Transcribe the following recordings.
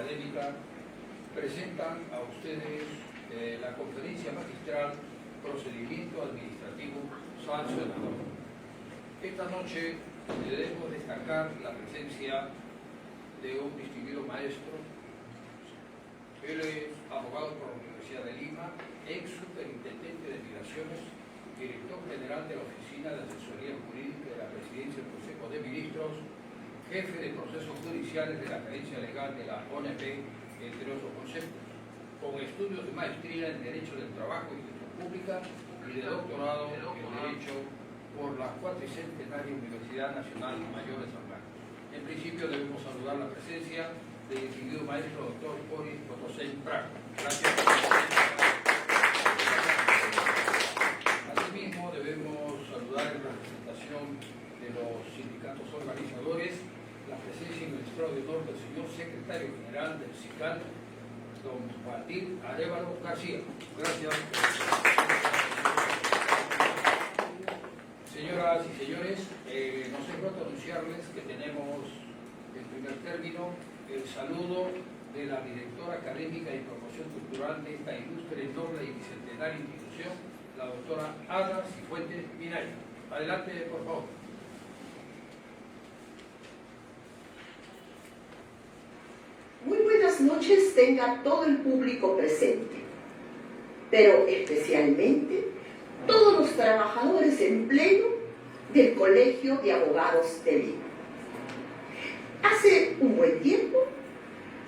académica presentan a ustedes la conferencia magistral Procedimiento Administrativo Sancionador. Esta noche debemos destacar la presencia de un distinguido maestro. Él es abogado por la Universidad de Lima, ex superintendente de Migraciones, director general de la Oficina de Asesoría Jurídica de la Presidencia del Consejo de Ministros, jefe de procesos judiciales de la Gerencia Legal de la ONP, entre otros conceptos, con estudios de maestría en Derecho del Trabajo y Gestión Pública y de doctorado en Derecho por la Cuatricentenaria Universidad Nacional Mayor de San Marcos. En principio debemos saludar la presencia del distinguido maestro doctor Boris Potosén Praga. Gracias. Asimismo, debemos saludar en representación de los sindicatos organizadores la presencia en el estrado de honor del señor secretario general del SICAL, don Martín Arévalo García. Gracias. Señoras y señores, nos es grato anunciarles que tenemos en primer término el saludo de la directora académica y promoción cultural de esta ilustre, noble y bicentenaria institución, la doctora Ada Cifuentes Minaya. Adelante, por favor. Muy buenas noches tenga todo el público presente, pero especialmente todos los trabajadores en pleno del Colegio de Abogados de Lima. Hace un buen tiempo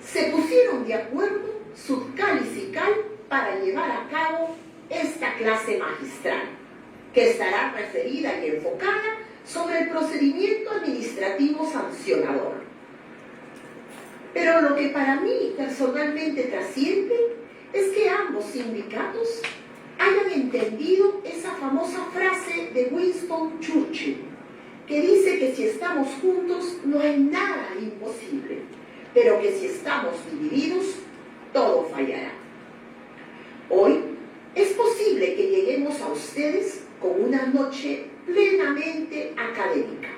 se pusieron de acuerdo Sudcal y Sical para llevar a cabo esta clase magistral, que estará referida y enfocada sobre el procedimiento administrativo sancionador. Pero lo que para mí personalmente trasciende es que ambos sindicatos hayan entendido esa famosa frase de Winston Churchill, que dice que si estamos juntos no hay nada imposible, pero que si estamos divididos, todo fallará. Hoy es posible que lleguemos a ustedes con una noche plenamente académica,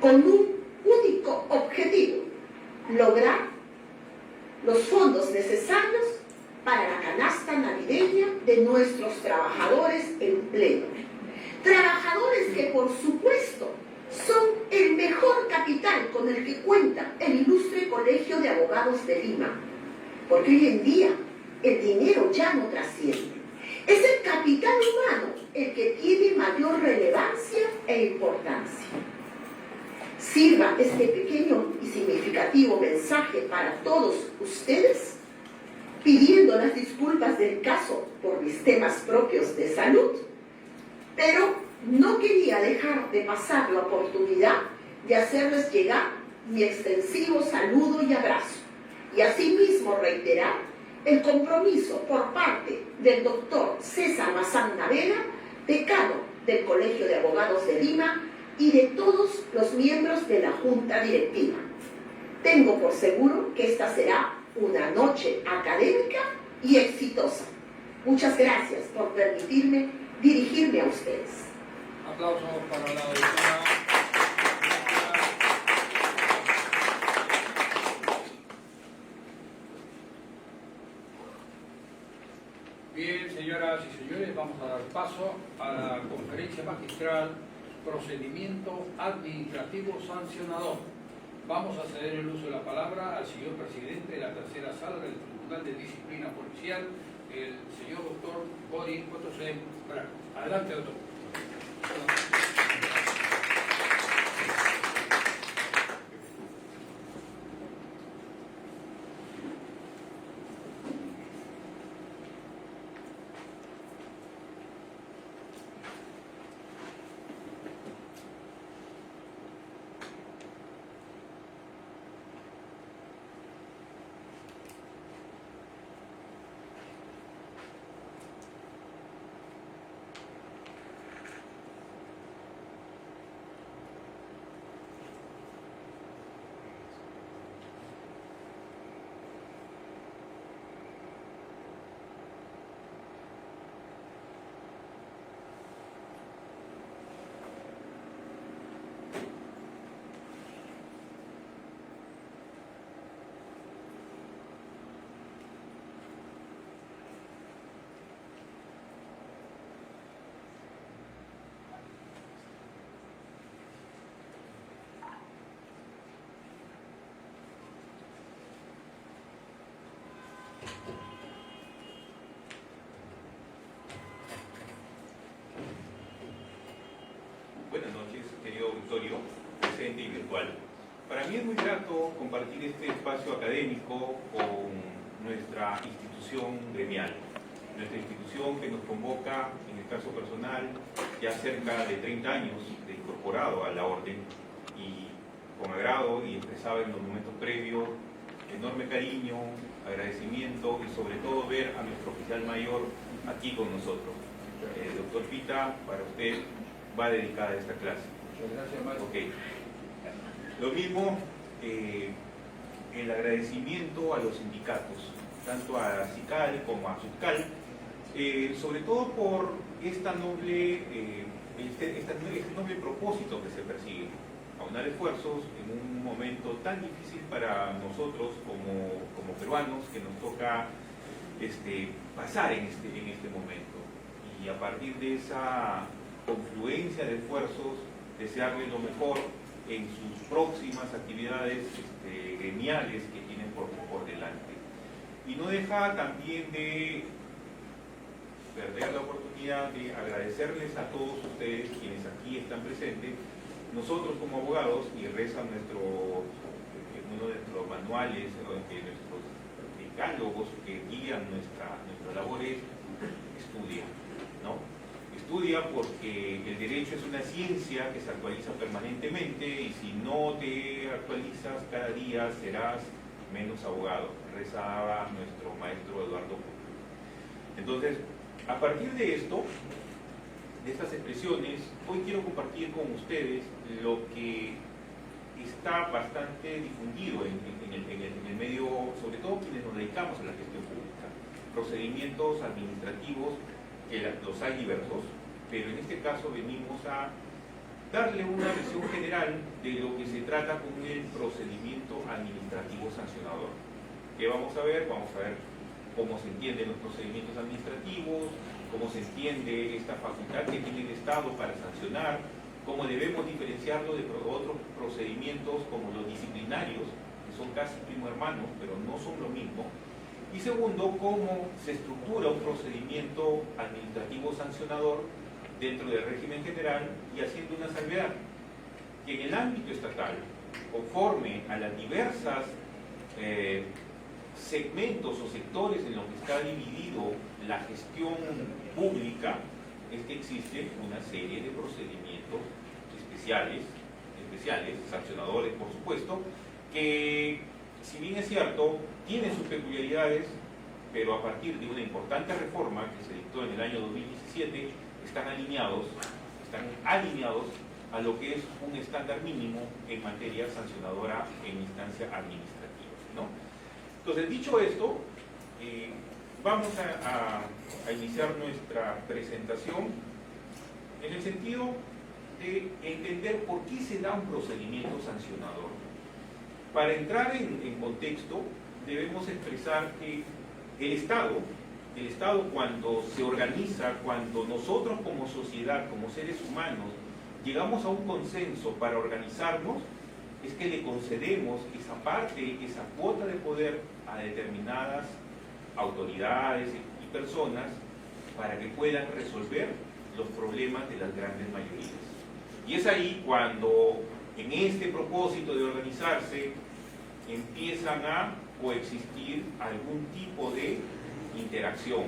con un único objetivo: lograr los fondos necesarios para la canasta navideña de nuestros trabajadores en pleno. Trabajadores que, por supuesto, son el mejor capital con el que cuenta el ilustre Colegio de Abogados de Lima, porque hoy en día el dinero ya no trasciende. Es el capital humano el que tiene mayor relevancia e importancia. Sirva este pequeño y significativo mensaje para todos ustedes, pidiendo las disculpas del caso por mis temas propios de salud, pero no quería dejar de pasar la oportunidad de hacerles llegar mi extensivo saludo y abrazo, y asimismo reiterar el compromiso por parte del doctor César Mazán Navera, decano del Colegio de Abogados de Lima, y de todos los miembros de la Junta Directiva. Tengo por seguro que esta será una noche académica y exitosa. Muchas gracias por permitirme dirigirme a ustedes. Aplausos para la doctora. Bien, señoras y señores, vamos a dar paso a la conferencia magistral Procedimiento Administrativo Sancionador. Vamos a ceder el uso de la palabra al señor presidente de la tercera sala del Tribunal de Disciplina Policial, el señor doctor Boris Potosén Praga. Adelante, doctor. virtual. Para mí es muy grato compartir este espacio académico con nuestra institución gremial, nuestra institución que nos convoca, en el caso personal, ya cerca de 30 años de incorporado a la orden, y con agrado y expresaba en los momentos previos enorme cariño, agradecimiento y sobre todo ver a nuestro oficial mayor aquí con nosotros. Doctor Pita, para usted va dedicada esta clase. Muchas gracias, Mario. Okay. Lo mismo, el agradecimiento a los sindicatos, tanto a SICAL como a SUBCAL, sobre todo por este noble propósito que se persigue: aunar esfuerzos en un momento tan difícil para nosotros como peruanos, que nos toca pasar en este momento, y a partir de esa confluencia de esfuerzos desearles lo mejor en sus próximas actividades gremiales que tienen por delante. Y no deja también de perder la oportunidad de agradecerles a todos ustedes quienes aquí están presentes. Nosotros como abogados, y reza uno de nuestros manuales, nuestros decálogos que guían nuestra labor es: estudia, ¿no? Estudia, porque el derecho es una ciencia que se actualiza permanentemente, y si no te actualizas cada día serás menos abogado, rezaba nuestro maestro Eduardo Pupo. Entonces, a partir de esto, de estas expresiones, hoy quiero compartir con ustedes lo que está bastante difundido en el medio, sobre todo quienes nos dedicamos a la gestión pública: procedimientos administrativos, que los hay diversos, pero en este caso venimos a darle una visión general de lo que se trata con el procedimiento administrativo sancionador. ¿Qué vamos a ver? Vamos a ver cómo se entienden los procedimientos administrativos, cómo se entiende esta facultad que tiene el Estado para sancionar, cómo debemos diferenciarlo de otros procedimientos como los disciplinarios, que son casi primo hermanos, pero no son lo mismo. Y segundo, cómo se estructura un procedimiento administrativo sancionador dentro del régimen general, y haciendo una salvedad: que en el ámbito estatal, conforme a las diversas segmentos o sectores en los que está dividido la gestión pública, es que existe una serie de procedimientos especiales, sancionadores por supuesto, que, si bien es cierto, tienen sus peculiaridades, pero a partir de una importante reforma que se dictó en el año 2017, están alineados a lo que es un estándar mínimo en materia sancionadora en instancia administrativa, ¿no? Entonces, dicho esto, vamos a iniciar nuestra presentación en el sentido de entender por qué se da un procedimiento sancionador. Para entrar en contexto, debemos expresar que el Estado, cuando se organiza, cuando nosotros como sociedad, como seres humanos, llegamos a un consenso para organizarnos, es que le concedemos esa parte, esa cuota de poder a determinadas autoridades y personas para que puedan resolver los problemas de las grandes mayorías. Y es ahí cuando, en este propósito de organizarse, empiezan a coexistir algún tipo de interacción.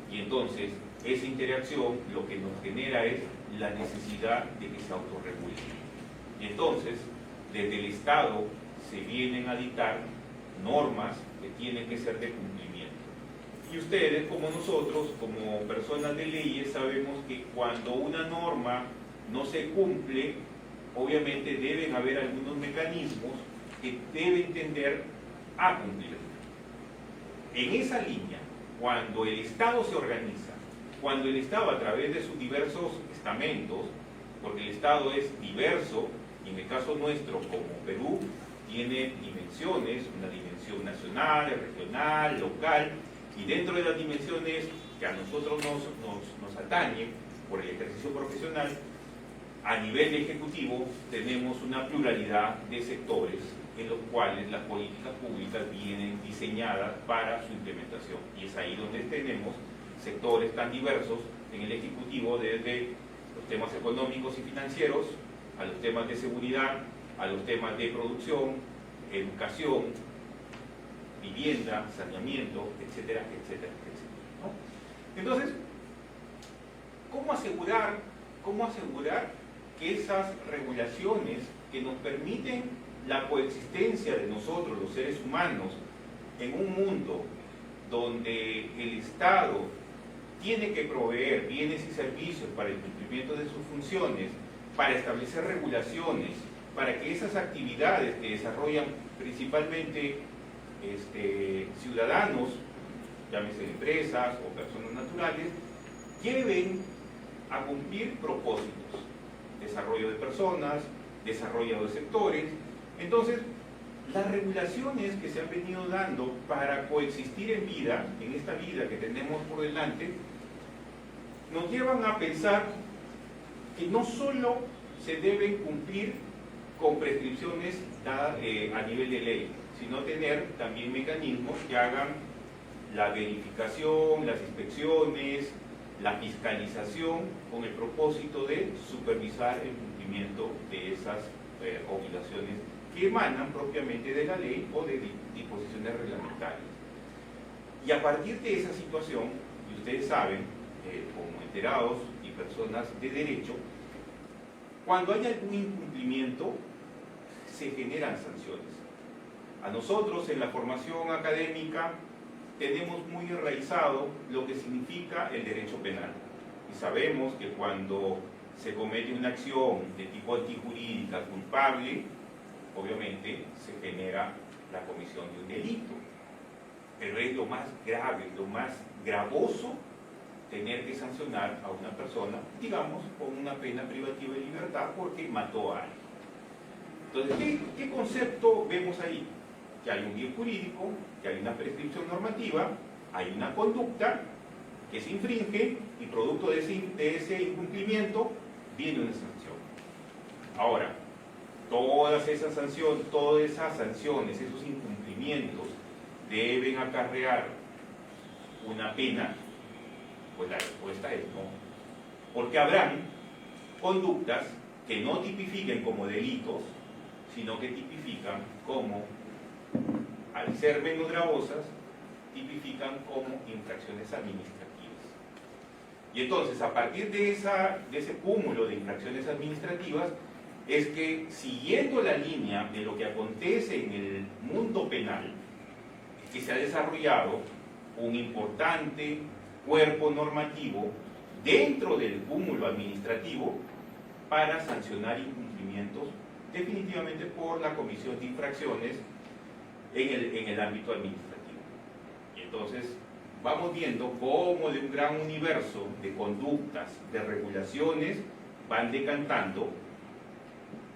Y entonces, esa interacción lo que nos genera es la necesidad de que se autorregule. Y entonces, desde el Estado se vienen a dictar normas que tienen que ser de cumplimiento. Y ustedes, como nosotros, como personas de leyes, sabemos que cuando una norma no se cumple, obviamente deben haber algunos mecanismos que deben tender a cumplir. En esa línea, cuando el Estado se organiza, cuando el Estado, a través de sus diversos estamentos, porque el Estado es diverso, y en el caso nuestro, como Perú, tiene dimensiones, una dimensión nacional, regional, local, y dentro de las dimensiones que a nosotros nos atañen por el ejercicio profesional, a nivel ejecutivo tenemos una pluralidad de sectores en los cuales las políticas públicas vienen diseñadas para su implementación. Y es ahí donde tenemos sectores tan diversos en el Ejecutivo, desde los temas económicos y financieros, a los temas de seguridad, a los temas de producción, educación, vivienda, saneamiento, etcétera, etcétera, etcétera, ¿no? Entonces, ¿cómo asegurar que esas regulaciones que nos permiten la coexistencia de nosotros, los seres humanos, en un mundo donde el Estado tiene que proveer bienes y servicios para el cumplimiento de sus funciones, para establecer regulaciones, para que esas actividades que desarrollan principalmente ciudadanos, llámese empresas o personas naturales, lleven a cumplir propósitos, desarrollo de personas, desarrollo de sectores? Entonces, las regulaciones que se han venido dando para coexistir en vida, en esta vida que tenemos por delante, nos llevan a pensar que no solo se deben cumplir con prescripciones dadas a nivel de ley, sino tener también mecanismos que hagan la verificación, las inspecciones, la fiscalización, con el propósito de supervisar el cumplimiento de esas obligaciones que emanan propiamente de la ley o de disposiciones reglamentarias. Y a partir de esa situación, y ustedes saben, como enterados y personas de derecho, cuando hay algún incumplimiento, se generan sanciones. A nosotros en la formación académica tenemos muy enraizado lo que significa el derecho penal. Y sabemos que cuando se comete una acción de tipo antijurídica culpable, obviamente se genera la comisión de un delito. Pero es lo más grave, lo más gravoso, tener que sancionar a una persona, digamos, con una pena privativa de libertad porque mató a alguien. Entonces, ¿qué concepto vemos ahí? Que hay un bien jurídico, que hay una prescripción normativa, hay una conducta que se infringe y producto de ese incumplimiento viene una sanción. Ahora, todas esas sanciones, esos incumplimientos deben acarrear una pena. Pues la respuesta es no, porque habrán conductas que no tipifiquen como delitos, sino que tipifican como, al ser menos gravosas, tipifican como infracciones administrativas. Y entonces, a partir de ese cúmulo de infracciones administrativas, es que, siguiendo la línea de lo que acontece en el mundo penal, es que se ha desarrollado un importante cuerpo normativo dentro del cúmulo administrativo para sancionar incumplimientos definitivamente por la comisión de infracciones en el ámbito administrativo. Y entonces vamos viendo cómo de un gran universo de conductas, de regulaciones, van decantando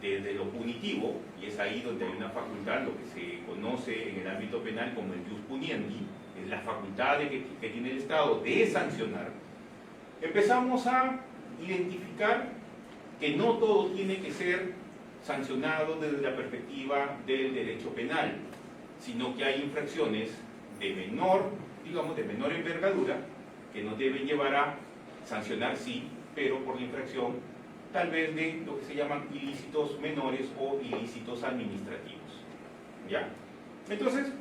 desde lo punitivo, y es ahí donde hay una facultad, lo que se conoce en el ámbito penal como el jus puniendi, es la facultad que tiene el Estado de sancionar. Empezamos a identificar que no todo tiene que ser sancionado desde la perspectiva del derecho penal, sino que hay infracciones de menor envergadura, que nos deben llevar a sancionar, sí, pero por la infracción tal vez de lo que se llaman ilícitos menores o ilícitos administrativos. ¿Ya? Entonces,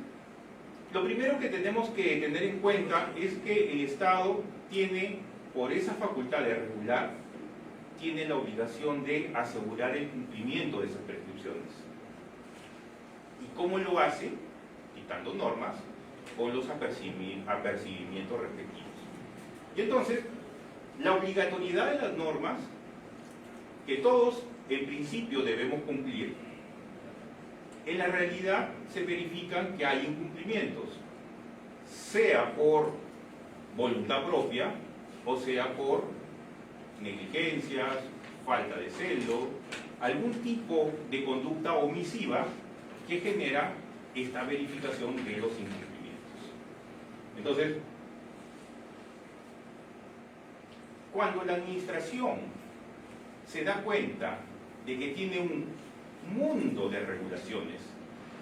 lo primero que tenemos que tener en cuenta es que el Estado tiene, por esa facultad de regular, tiene la obligación de asegurar el cumplimiento de esas prescripciones. ¿Y cómo lo hace? Dictando normas con los apercibimientos respectivos. Y entonces, la obligatoriedad de las normas, que todos en principio debemos cumplir, en la realidad se verifican que hay incumplimientos, sea por voluntad propia o sea por negligencias, falta de celo, algún tipo de conducta omisiva que genera esta verificación de los incumplimientos. Entonces, cuando la administración se da cuenta de que tiene un mundo de regulaciones,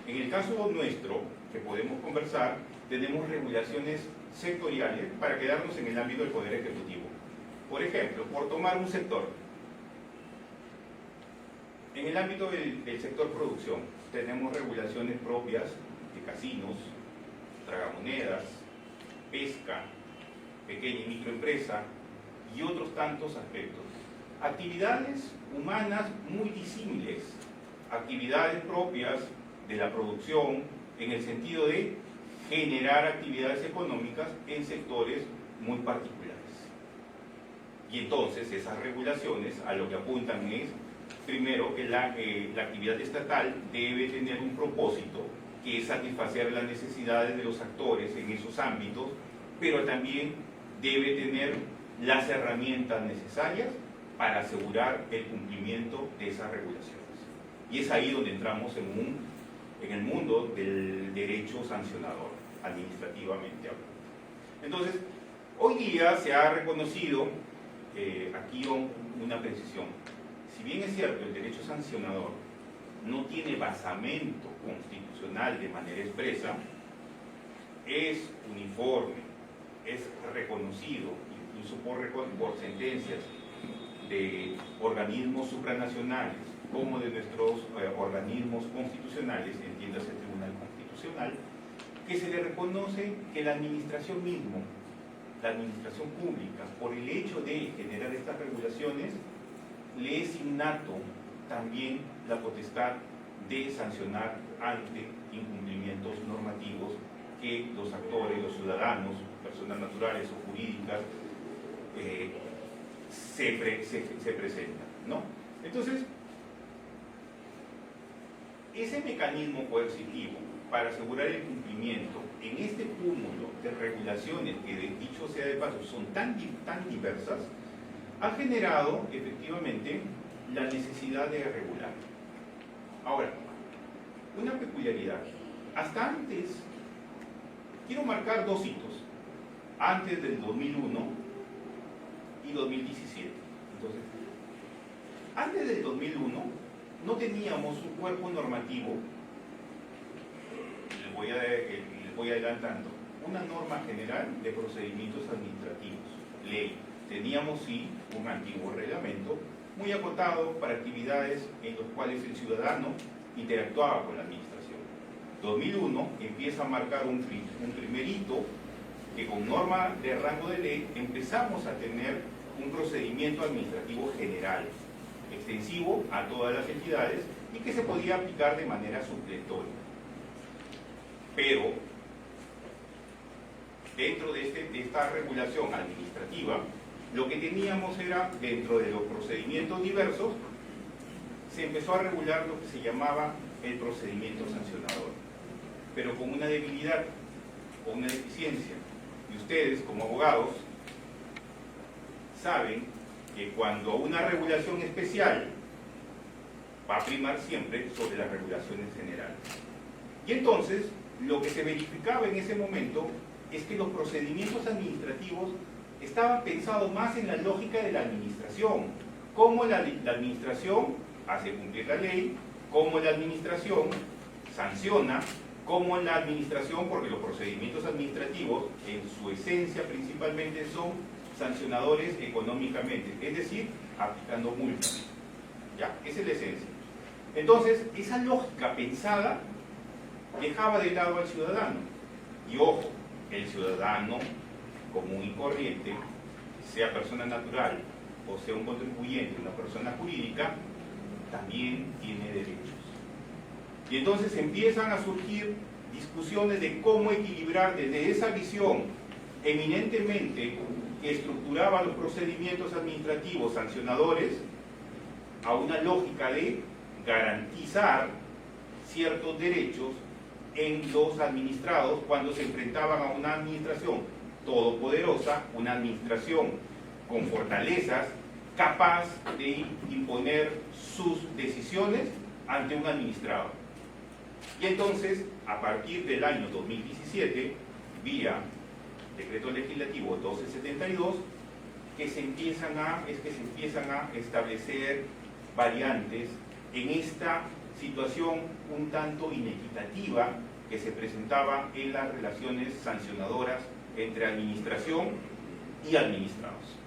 en el caso nuestro, que podemos conversar, tenemos regulaciones sectoriales para quedarnos en el ámbito del Poder Ejecutivo. Por ejemplo, por tomar un sector, En el ámbito del sector producción, tenemos regulaciones propias de casinos, tragamonedas, pesca, pequeña y microempresa y otros tantos aspectos. Actividades humanas muy disímiles, actividades propias de la producción en el sentido de generar actividades económicas en sectores muy particulares. Y entonces esas regulaciones a lo que apuntan es, primero, que la actividad estatal debe tener un propósito, que es satisfacer las necesidades de los actores en esos ámbitos, pero también debe tener las herramientas necesarias para asegurar el cumplimiento de esas regulaciones. Y es ahí donde entramos en el mundo del derecho sancionador, administrativamente hablando. Entonces, hoy día se ha reconocido, aquí una precisión, si bien es cierto el derecho sancionador no tiene basamento constitucional de manera expresa, es uniforme, es reconocido incluso por sentencias de organismos supranacionales como de nuestros organismos constitucionales, entiéndase el Tribunal Constitucional, que se le reconoce que la administración misma, la administración pública, por el hecho de generar estas regulaciones, le es innato también la potestad de sancionar ante incumplimientos normativos que los actores, los ciudadanos, personas naturales o jurídicas, se presentan, ¿no? Entonces, ese mecanismo coercitivo para asegurar el cumplimiento en este cúmulo de regulaciones que, dicho sea de paso, son tan diversas, ha generado efectivamente la necesidad de regular. Ahora, una peculiaridad. Hasta antes, quiero marcar dos hitos, antes del 2001 y 2017. Entonces, antes del 2001 no teníamos un cuerpo normativo, les voy adelantando, una norma general de procedimientos administrativos, ley. Teníamos sí un antiguo reglamento muy acotado para actividades en las cuales el ciudadano interactuaba con la administración. 2001 empieza a marcar un primer hito que con norma de rango de ley empezamos a tener un procedimiento administrativo general, extensivo a todas las entidades y que se podía aplicar de manera supletoria. Pero dentro de esta regulación administrativa, lo que teníamos era, dentro de los procedimientos diversos, se empezó a regular lo que se llamaba el procedimiento sancionador, pero con una debilidad, con una deficiencia. Y ustedes, como abogados, saben que cuando una regulación especial va a primar siempre sobre las regulaciones generales. Y entonces, lo que se verificaba en ese momento es que los procedimientos administrativos estaban pensados más en la lógica de la administración, cómo la administración hace cumplir la ley, cómo la administración sanciona, cómo la administración, porque los procedimientos administrativos en su esencia principalmente son sancionadores económicamente, es decir, aplicando multas. ¿Ya? Esa es la esencia. Entonces, esa lógica pensada dejaba de lado al ciudadano. Y ojo, el ciudadano común y corriente, sea persona natural o sea un contribuyente, una persona jurídica, también tiene derechos. Y entonces empiezan a surgir discusiones de cómo equilibrar desde esa visión eminentemente que estructuraba los procedimientos administrativos sancionadores a una lógica de garantizar ciertos derechos en los administrados cuando se enfrentaban a una administración todopoderosa, una administración con fortalezas, capaz de imponer sus decisiones ante un administrado. Y entonces, a partir del año 2017, vía Decreto Legislativo 1272, que se empiezan a establecer variantes en esta situación un tanto inequitativa que se presentaba en las relaciones sancionadoras entre administración y administrados.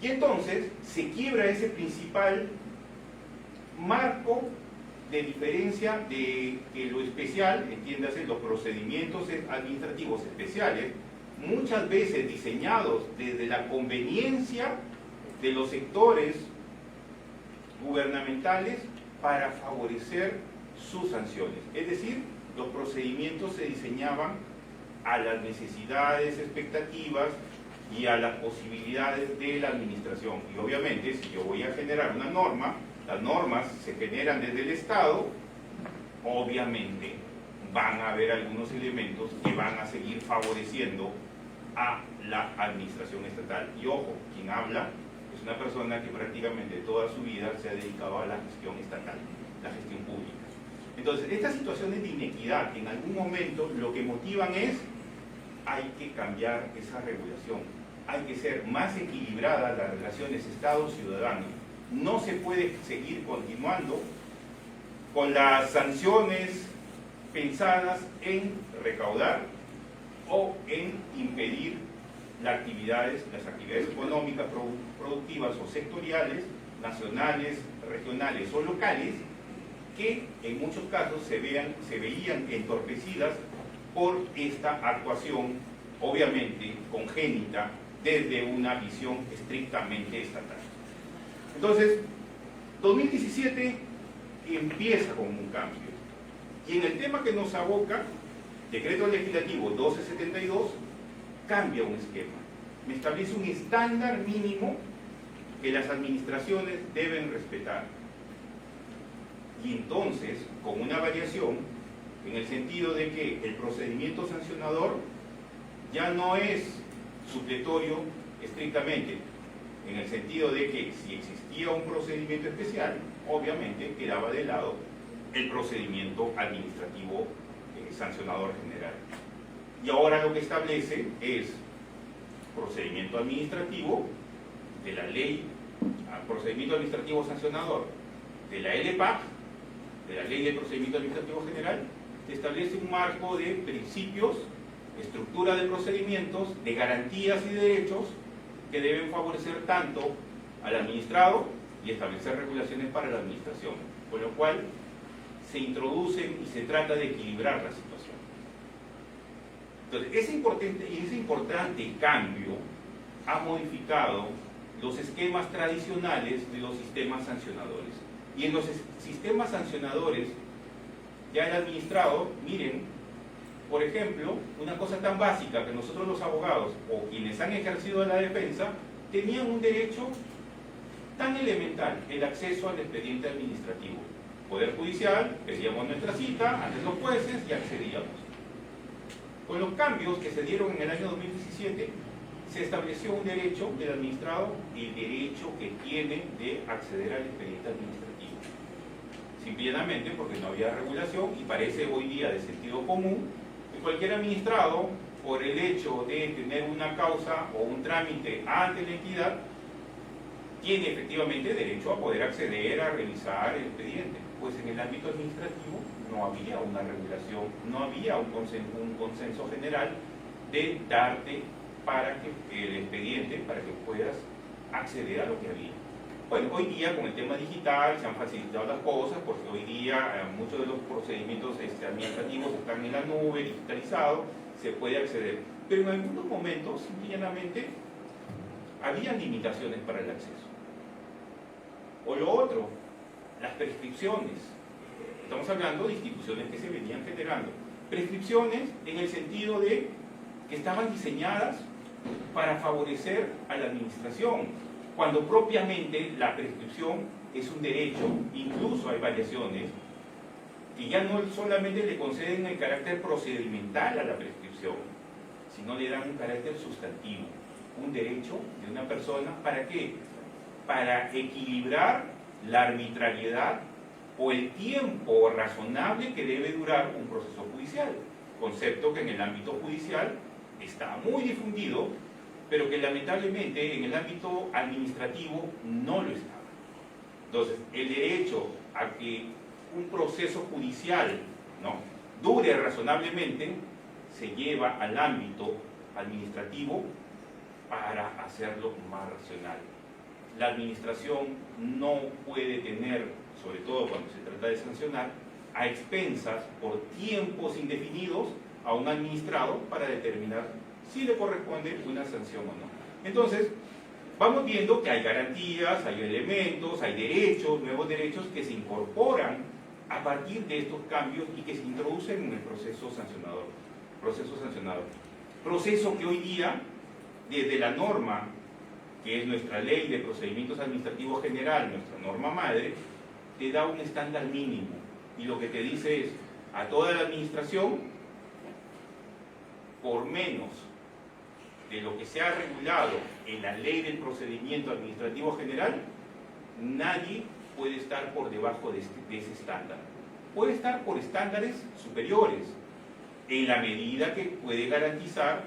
Y entonces se quiebra ese principal marco de diferencia de que lo especial, entiéndase, los procedimientos administrativos especiales, muchas veces diseñados desde la conveniencia de los sectores gubernamentales para favorecer sus sanciones. Es decir, los procedimientos se diseñaban a las necesidades, expectativas y a las posibilidades de la administración. Y obviamente, si yo voy a generar una norma, las normas se generan desde el Estado, obviamente van a haber algunos elementos que van a seguir favoreciendo a la administración estatal. Y ojo, quien habla es una persona que prácticamente toda su vida se ha dedicado a la gestión estatal, la gestión pública. Entonces, estas situaciones de inequidad en algún momento lo que motivan es: hay que cambiar esa regulación, hay que ser más equilibradas las relaciones Estado-ciudadano. No se puede seguir continuando con las sanciones pensadas en recaudar o en impedir las actividades económicas, productivas o sectoriales, nacionales, regionales o locales, que en muchos casos se veían entorpecidas por esta actuación, obviamente congénita, desde una visión estrictamente estatal. Entonces, 2017 empieza con un cambio. Y en el tema que nos aboca, Decreto Legislativo 1272, cambia un esquema. Me establece un estándar mínimo que las administraciones deben respetar. Y entonces, con una variación, en el sentido de que el procedimiento sancionador ya no es supletorio estrictamente, en el sentido de que si existía un procedimiento especial, obviamente quedaba de lado el procedimiento administrativo sancionador general. Y ahora lo que establece es procedimiento administrativo de la ley, procedimiento administrativo sancionador de la LPAC, de la Ley de Procedimiento Administrativo General, establece un marco de principios, estructura de procedimientos, de garantías y derechos que deben favorecer tanto al administrado y establecer regulaciones para la administración, con lo cual se introducen y se trata de equilibrar la situación. Entonces, ese importante cambio ha modificado los esquemas tradicionales de los sistemas sancionadores. Y en los sistemas sancionadores, ya el administrado, miren, por ejemplo, una cosa tan básica que nosotros los abogados o quienes han ejercido la defensa tenían un derecho tan elemental, el acceso al expediente administrativo. Poder Judicial, pedíamos nuestra cita ante los jueces y accedíamos. Con los cambios que se dieron en el año 2017, se estableció un derecho del administrado, el derecho que tiene de acceder al expediente administrativo. Simplemente porque no había regulación y parece hoy día de sentido común que cualquier administrado, por el hecho de tener una causa o un trámite ante la entidad, tiene efectivamente derecho a poder acceder a revisar el expediente. Pues en el ámbito administrativo no había una regulación, no había un consenso general de darte para que el expediente, para que puedas acceder a lo que había. Bueno, hoy día con el tema digital se han facilitado las cosas porque hoy día muchos de los procedimientos administrativos están en la nube, digitalizados, se puede acceder. Pero en algunos momentos, simplemente, había limitaciones para el acceso. O lo otro, las prescripciones. Estamos hablando de instituciones que se venían generando. Prescripciones en el sentido de que estaban diseñadas para favorecer a la administración, cuando propiamente la prescripción es un derecho. Incluso hay variaciones que ya no solamente le conceden el carácter procedimental a la prescripción, sino le dan un carácter sustantivo, un derecho de una persona. ¿Para qué? Para equilibrar la arbitrariedad o el tiempo razonable que debe durar un proceso judicial, concepto que en el ámbito judicial está muy difundido, pero que lamentablemente en el ámbito administrativo no lo estaba. Entonces, el derecho a que un proceso judicial dure razonablemente se lleva al ámbito administrativo para hacerlo más racional. La administración no puede tener sobre todo cuando se trata de sancionar, a expensas por tiempos indefinidos a un administrado para determinar si le corresponde una sanción o no. Entonces, vamos viendo que hay garantías, hay elementos, hay derechos, nuevos derechos que se incorporan a partir de estos cambios y que se introducen en el proceso sancionador. Proceso que hoy día, desde la norma, que es nuestra ley de procedimientos administrativos general, nuestra norma madre, te da un estándar mínimo. Y lo que te dice es, a toda la administración, por menos de lo que se ha regulado en la ley del procedimiento administrativo general, nadie puede estar por debajo de ese estándar. Puede estar por estándares superiores, en la medida que puede garantizar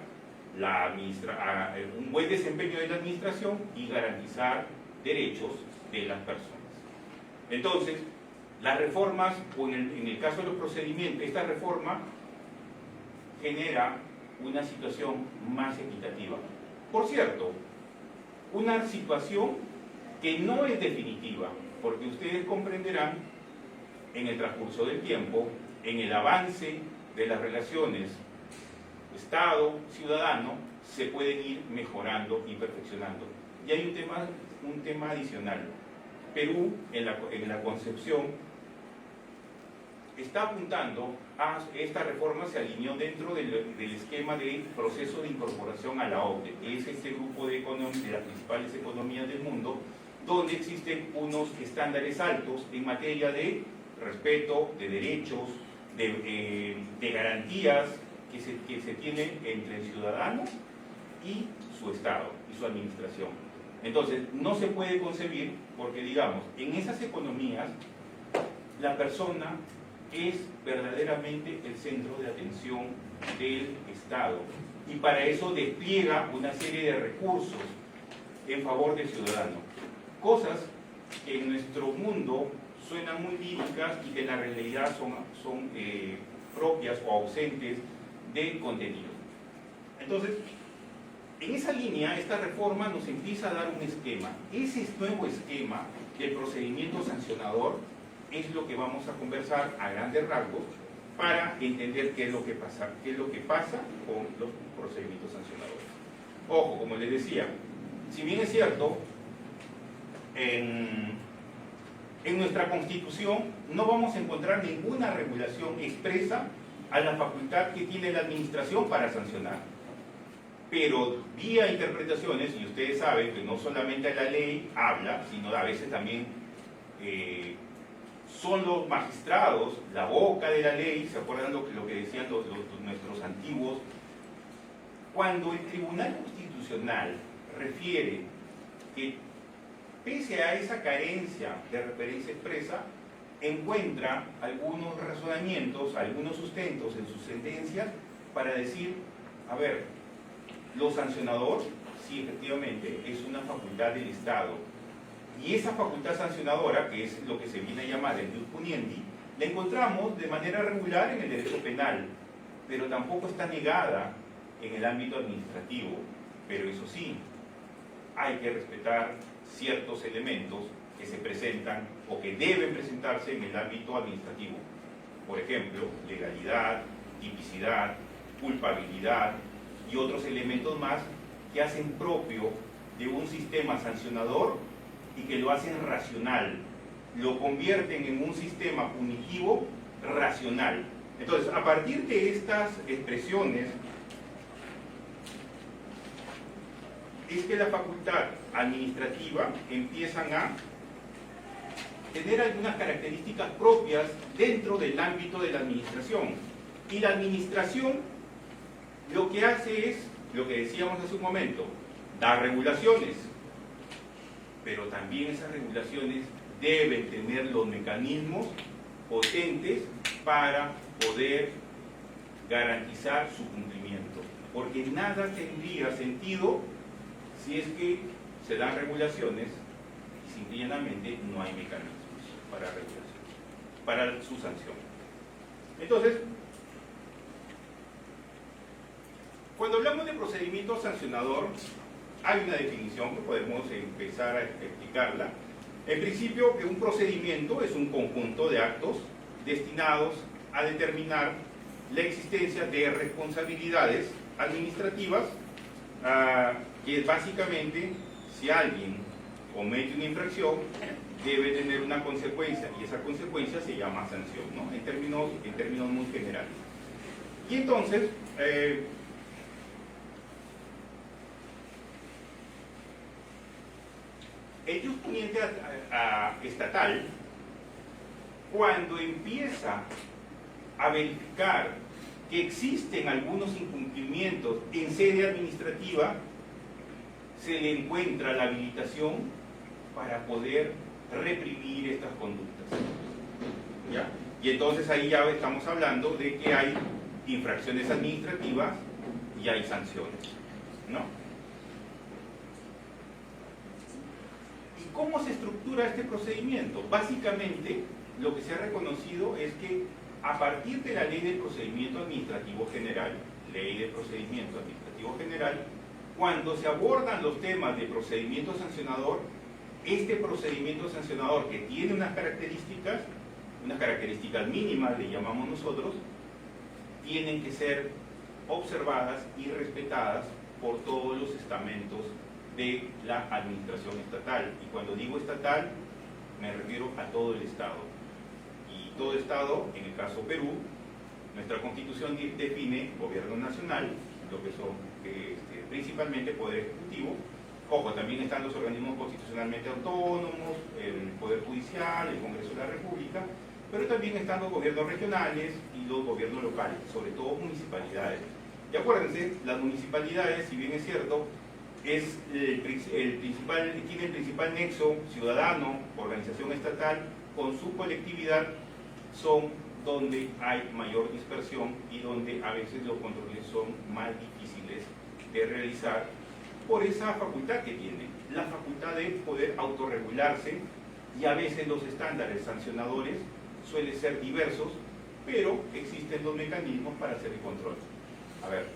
un buen desempeño de la administración y garantizar derechos de las personas. Entonces, las reformas, o en el caso de los procedimientos, esta reforma genera una situación más equitativa. Por cierto, una situación que no es definitiva, porque ustedes comprenderán en el transcurso del tiempo, en el avance de las relaciones Estado-ciudadano, se pueden ir mejorando y perfeccionando. Y hay un tema adicional. Perú, en la concepción, está apuntando a esta reforma, se alineó dentro del esquema de proceso de incorporación a la OCDE, que es este grupo de las principales economías del mundo, donde existen unos estándares altos en materia de respeto, de derechos, de garantías que se tienen entre el ciudadano y su Estado y su administración. Entonces, no se puede concebir, porque digamos, en esas economías, la persona es verdaderamente el centro de atención del Estado, y para eso despliega una serie de recursos en favor del ciudadano. Cosas que en nuestro mundo suenan muy líricas y que en la realidad son propias o ausentes de contenido. Entonces, en esa línea, esta reforma nos empieza a dar un esquema. Ese nuevo esquema del procedimiento sancionador es lo que vamos a conversar a grandes rasgos para entender qué es lo que pasa con los procedimientos sancionadores. Ojo, como les decía, si bien es cierto, en nuestra Constitución no vamos a encontrar ninguna regulación expresa a la facultad que tiene la administración para sancionar. Pero vía interpretaciones, y ustedes saben que no solamente la ley habla, sino a veces también son los magistrados, la boca de la ley. ¿Se acuerdan lo que decían nuestros antiguos? Cuando el Tribunal Constitucional refiere que pese a esa carencia de referencia expresa, encuentra algunos razonamientos, algunos sustentos en sus sentencias para decir, a ver, lo sancionador, sí, efectivamente, es una facultad del Estado. Y esa facultad sancionadora, que es lo que se viene a llamar el ius puniendi, la encontramos de manera regular en el derecho penal, pero tampoco está negada en el ámbito administrativo. Pero eso sí, hay que respetar ciertos elementos que se presentan o que deben presentarse en el ámbito administrativo. Por ejemplo, legalidad, tipicidad, culpabilidad y otros elementos más que hacen propio de un sistema sancionador y que lo hacen racional, lo convierten en un sistema punitivo racional. Entonces, a partir de estas expresiones, es que la facultad administrativa empiezan a tener algunas características propias dentro del ámbito de la administración. Y la administración lo que hace es, lo que decíamos hace un momento, dar regulaciones, pero también esas regulaciones deben tener los mecanismos potentes para poder garantizar su cumplimiento, porque nada tendría sentido si es que se dan regulaciones y simplemente no hay mecanismos para regulación, para su sanción. Entonces, cuando hablamos de procedimiento sancionador, hay una definición que podemos empezar a explicarla, En principio, que un procedimiento es un conjunto de actos destinados a determinar la existencia de responsabilidades administrativas, que es básicamente si alguien comete una infracción, debe tener una consecuencia, y esa consecuencia se llama sanción, ¿no? En términos muy generales. Y entonces, el jurisprudente estatal, cuando empieza a verificar que existen algunos incumplimientos en sede administrativa, se le encuentra la habilitación para poder reprimir estas conductas. ¿Ya? Y entonces ahí ya estamos hablando de que hay infracciones administrativas y hay sanciones, ¿no? ¿Y cómo se estructura este procedimiento? Básicamente, lo que se ha reconocido es que a partir de la Ley de Procedimiento Administrativo General, cuando se abordan los temas de procedimiento sancionador, este procedimiento sancionador, que tiene unas características mínimas, le llamamos nosotros, tienen que ser observadas y respetadas por todos los estamentos de la administración estatal. Y cuando digo estatal, me refiero a todo el Estado. Y todo Estado, en el caso Perú, nuestra Constitución define gobierno nacional, lo que son principalmente Poder Ejecutivo. Ojo, también están los organismos constitucionalmente autónomos, el Poder Judicial, el Congreso de la República, pero también están los gobiernos regionales y los gobiernos locales, sobre todo municipalidades. Y acuérdense, las municipalidades, si bien es cierto, tiene el principal nexo ciudadano, organización estatal, con su colectividad, son donde hay mayor dispersión y donde a veces los controles son más difíciles de realizar por esa facultad que tiene, la facultad de poder autorregularse, y a veces los estándares sancionadores suelen ser diversos, pero existen los mecanismos para hacer el control. A ver,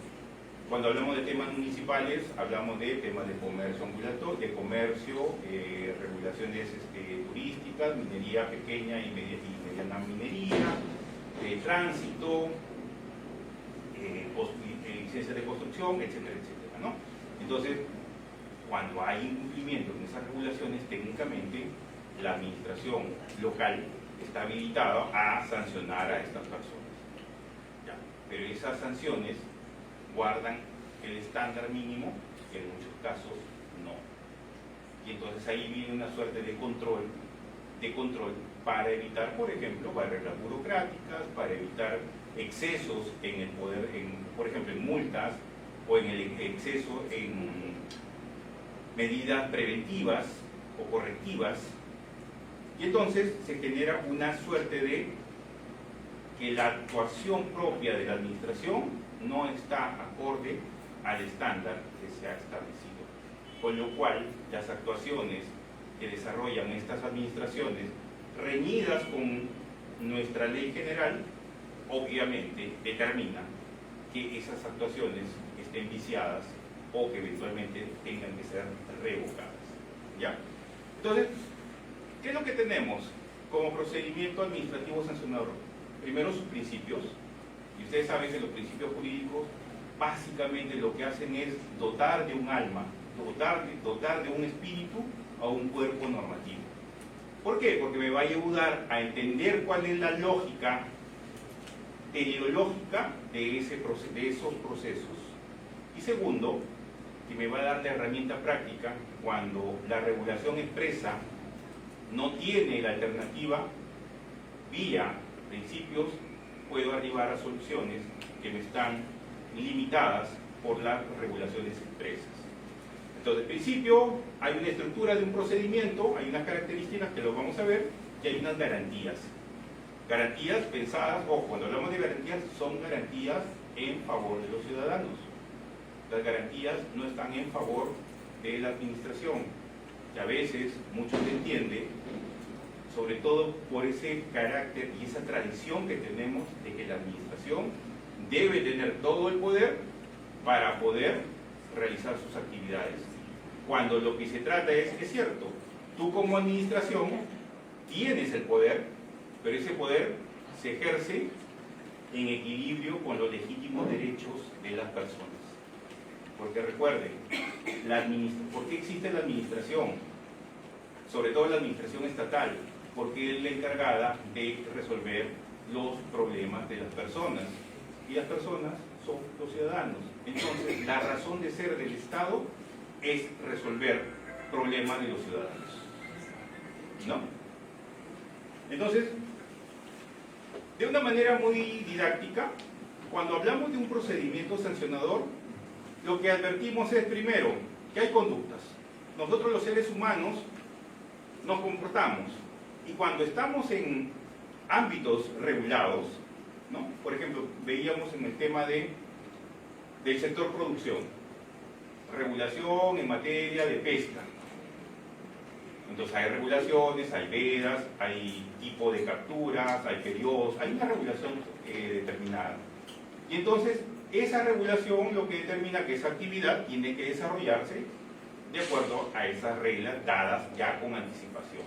cuando hablamos de temas municipales, hablamos de temas de comercio ambulatorio, de comercio, regulaciones turísticas, minería pequeña y mediana minería, tránsito, licencias de construcción, etcétera, etcétera, ¿no? Entonces, cuando hay incumplimiento en esas regulaciones, técnicamente la administración local está habilitada a sancionar a estas personas. ¿Ya? Pero esas sanciones guardan el estándar mínimo, que en muchos casos no. Y entonces ahí viene una suerte de control para evitar, por ejemplo, barreras burocráticas, para evitar excesos en el poder, por ejemplo, en multas, o en el exceso en medidas preventivas o correctivas. Y entonces se genera una suerte de que la actuación propia de la administración no está acorde al estándar que se ha establecido, con lo cual las actuaciones que desarrollan estas administraciones, reñidas con nuestra ley general, obviamente determinan que esas actuaciones estén viciadas o que eventualmente tengan que ser revocadas. ¿Ya? Entonces, ¿qué es lo que tenemos como procedimiento administrativo sancionador? Primero, sus principios. Y ustedes saben que los principios jurídicos básicamente lo que hacen es dotar de un alma, dotar de un espíritu a un cuerpo normativo. ¿Por qué? Porque me va a ayudar a entender cuál es la lógica teleológica de esos procesos. Y segundo, que me va a dar la herramienta práctica cuando la regulación expresa no tiene la alternativa, vía principios puedo arribar a soluciones que me están limitadas por las regulaciones expresas. Entonces, en principio, hay una estructura de un procedimiento, hay unas características que lo vamos a ver, y hay unas garantías. Garantías pensadas, o cuando hablamos de garantías, son garantías en favor de los ciudadanos. Las garantías no están en favor de la administración, que a veces muchos entienden, sobre todo por ese carácter y esa tradición que tenemos de que la administración debe tener todo el poder para poder realizar sus actividades. Cuando lo que se trata es cierto, tú como administración tienes el poder, pero ese poder se ejerce en equilibrio con los legítimos derechos de las personas. Porque recuerden, ¿por qué existe la administración? Sobre todo la administración estatal, porque es la encargada de resolver los problemas de las personas. Y las personas son los ciudadanos. Entonces, la razón de ser del Estado es resolver problemas de los ciudadanos, ¿no? Entonces, de una manera muy didáctica, cuando hablamos de un procedimiento sancionador, lo que advertimos es, primero, que hay conductas. Nosotros los seres humanos nos comportamos, y cuando estamos en ámbitos regulados, ¿no? Por ejemplo, veíamos en el tema del sector producción, regulación en materia de pesca. Entonces hay regulaciones, hay vedas, hay tipo de capturas, hay periodos, hay una regulación determinada. Y entonces esa regulación lo que determina que esa actividad tiene que desarrollarse de acuerdo a esas reglas dadas ya con anticipación.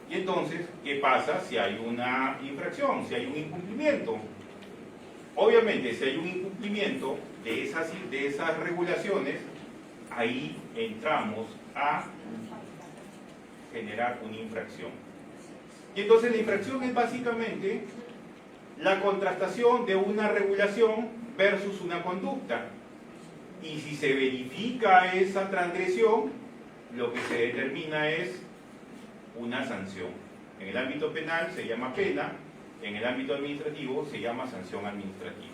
Y entonces, ¿qué pasa si hay una infracción, si hay un incumplimiento? Obviamente, si hay un incumplimiento de esas regulaciones, ahí entramos a generar una infracción. Y entonces la infracción es básicamente la contrastación de una regulación versus una conducta. Y si se verifica esa transgresión, lo que se determina es una sanción. En el ámbito penal se llama pena, en el ámbito administrativo se llama sanción administrativa.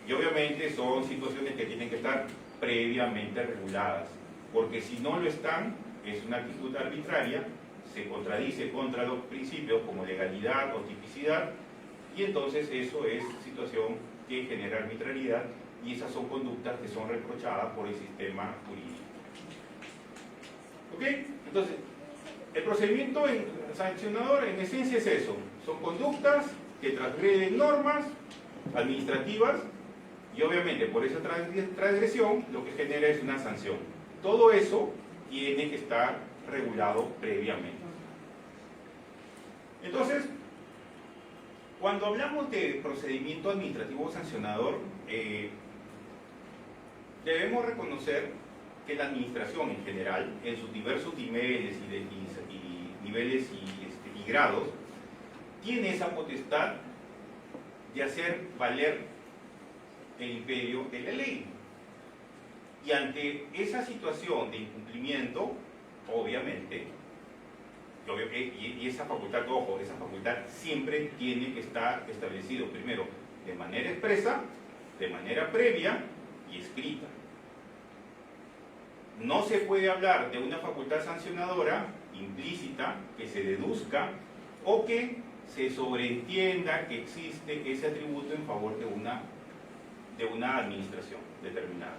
Y obviamente son situaciones que tienen que estar previamente reguladas, porque si no lo están, es una actitud arbitraria, se contradice contra los principios como legalidad o tipicidad, y entonces eso es situación que genera arbitrariedad, y esas son conductas que son reprochadas por el sistema jurídico. ¿Ok? Entonces, el procedimiento sancionador en esencia es eso, son conductas que transgreden normas administrativas, y obviamente por esa transgresión lo que genera es una sanción. Todo eso tiene que estar regulado previamente. Entonces, cuando hablamos de procedimiento administrativo sancionador, debemos reconocer que la administración en general, en sus diversos niveles y grados, tiene esa potestad de hacer valer el imperio de la ley. Y ante esa situación de incumplimiento, obviamente, y esa facultad, ojo, esa facultad siempre tiene que estar establecido primero de manera expresa, de manera previa y escrita. No se puede hablar de una facultad sancionadora implícita que se deduzca o que se sobreentienda que existe ese atributo en favor de una administración determinada.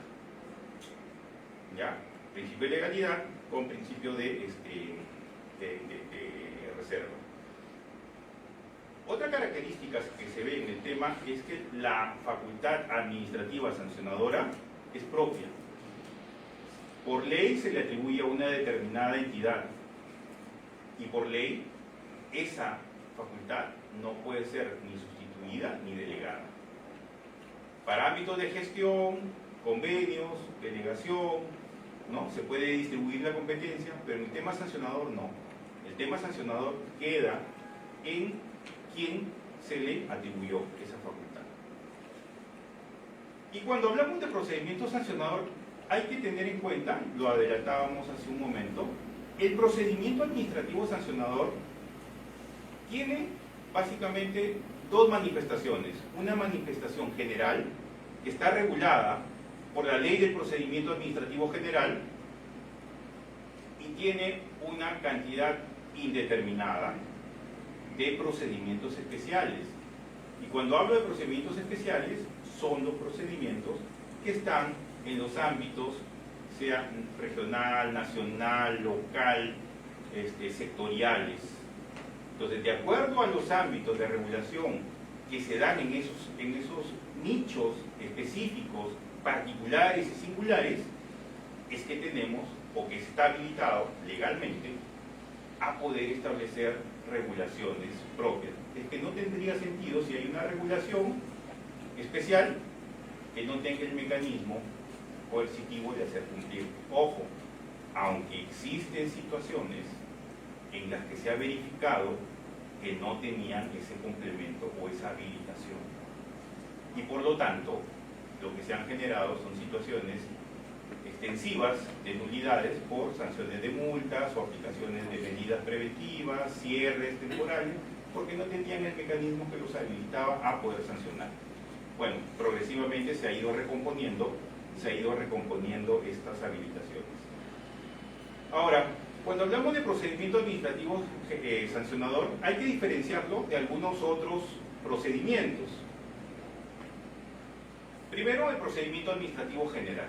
¿Ya? Principio de legalidad con principio de reserva. Otra característica que se ve en el tema es que la facultad administrativa sancionadora es propia. Por ley se le atribuye a una determinada entidad, y por ley esa facultad no puede ser ni sustituida ni delegada. Para ámbitos de gestión, convenios, delegación, ¿no? Se puede distribuir la competencia, pero en el tema sancionador no. El tema sancionador queda en quien se le atribuyó esa facultad. Y cuando hablamos de procedimiento sancionador, hay que tener en cuenta, lo adelantábamos hace un momento, el procedimiento administrativo sancionador tiene básicamente dos manifestaciones. Una manifestación general, que está regulada por la Ley del Procedimiento Administrativo General, y tiene una cantidad indeterminada de procedimientos especiales. Y cuando hablo de procedimientos especiales, son los procedimientos que están en los ámbitos, sea regional, nacional, local, sectoriales. Entonces, de acuerdo a los ámbitos de regulación que se dan en esos nichos específicos, particulares y singulares, es que tenemos, o que está habilitado legalmente, a poder establecer regulaciones propias. Es que no tendría sentido si hay una regulación especial que no tenga el mecanismo coercitivo de hacer cumplir. Ojo, aunque existen situaciones en las que se ha verificado que no tenían ese complemento o esa habilitación. Y por lo tanto, lo que se han generado son situaciones extensivas de nulidades por sanciones de multas o aplicaciones de medidas preventivas, cierres temporales, porque no tenían el mecanismo que los habilitaba a poder sancionar. Bueno, progresivamente se ha ido recomponiendo estas habilitaciones. Ahora, cuando hablamos de procedimiento administrativo sancionador, hay que diferenciarlo de algunos otros procedimientos. Primero, el procedimiento administrativo general.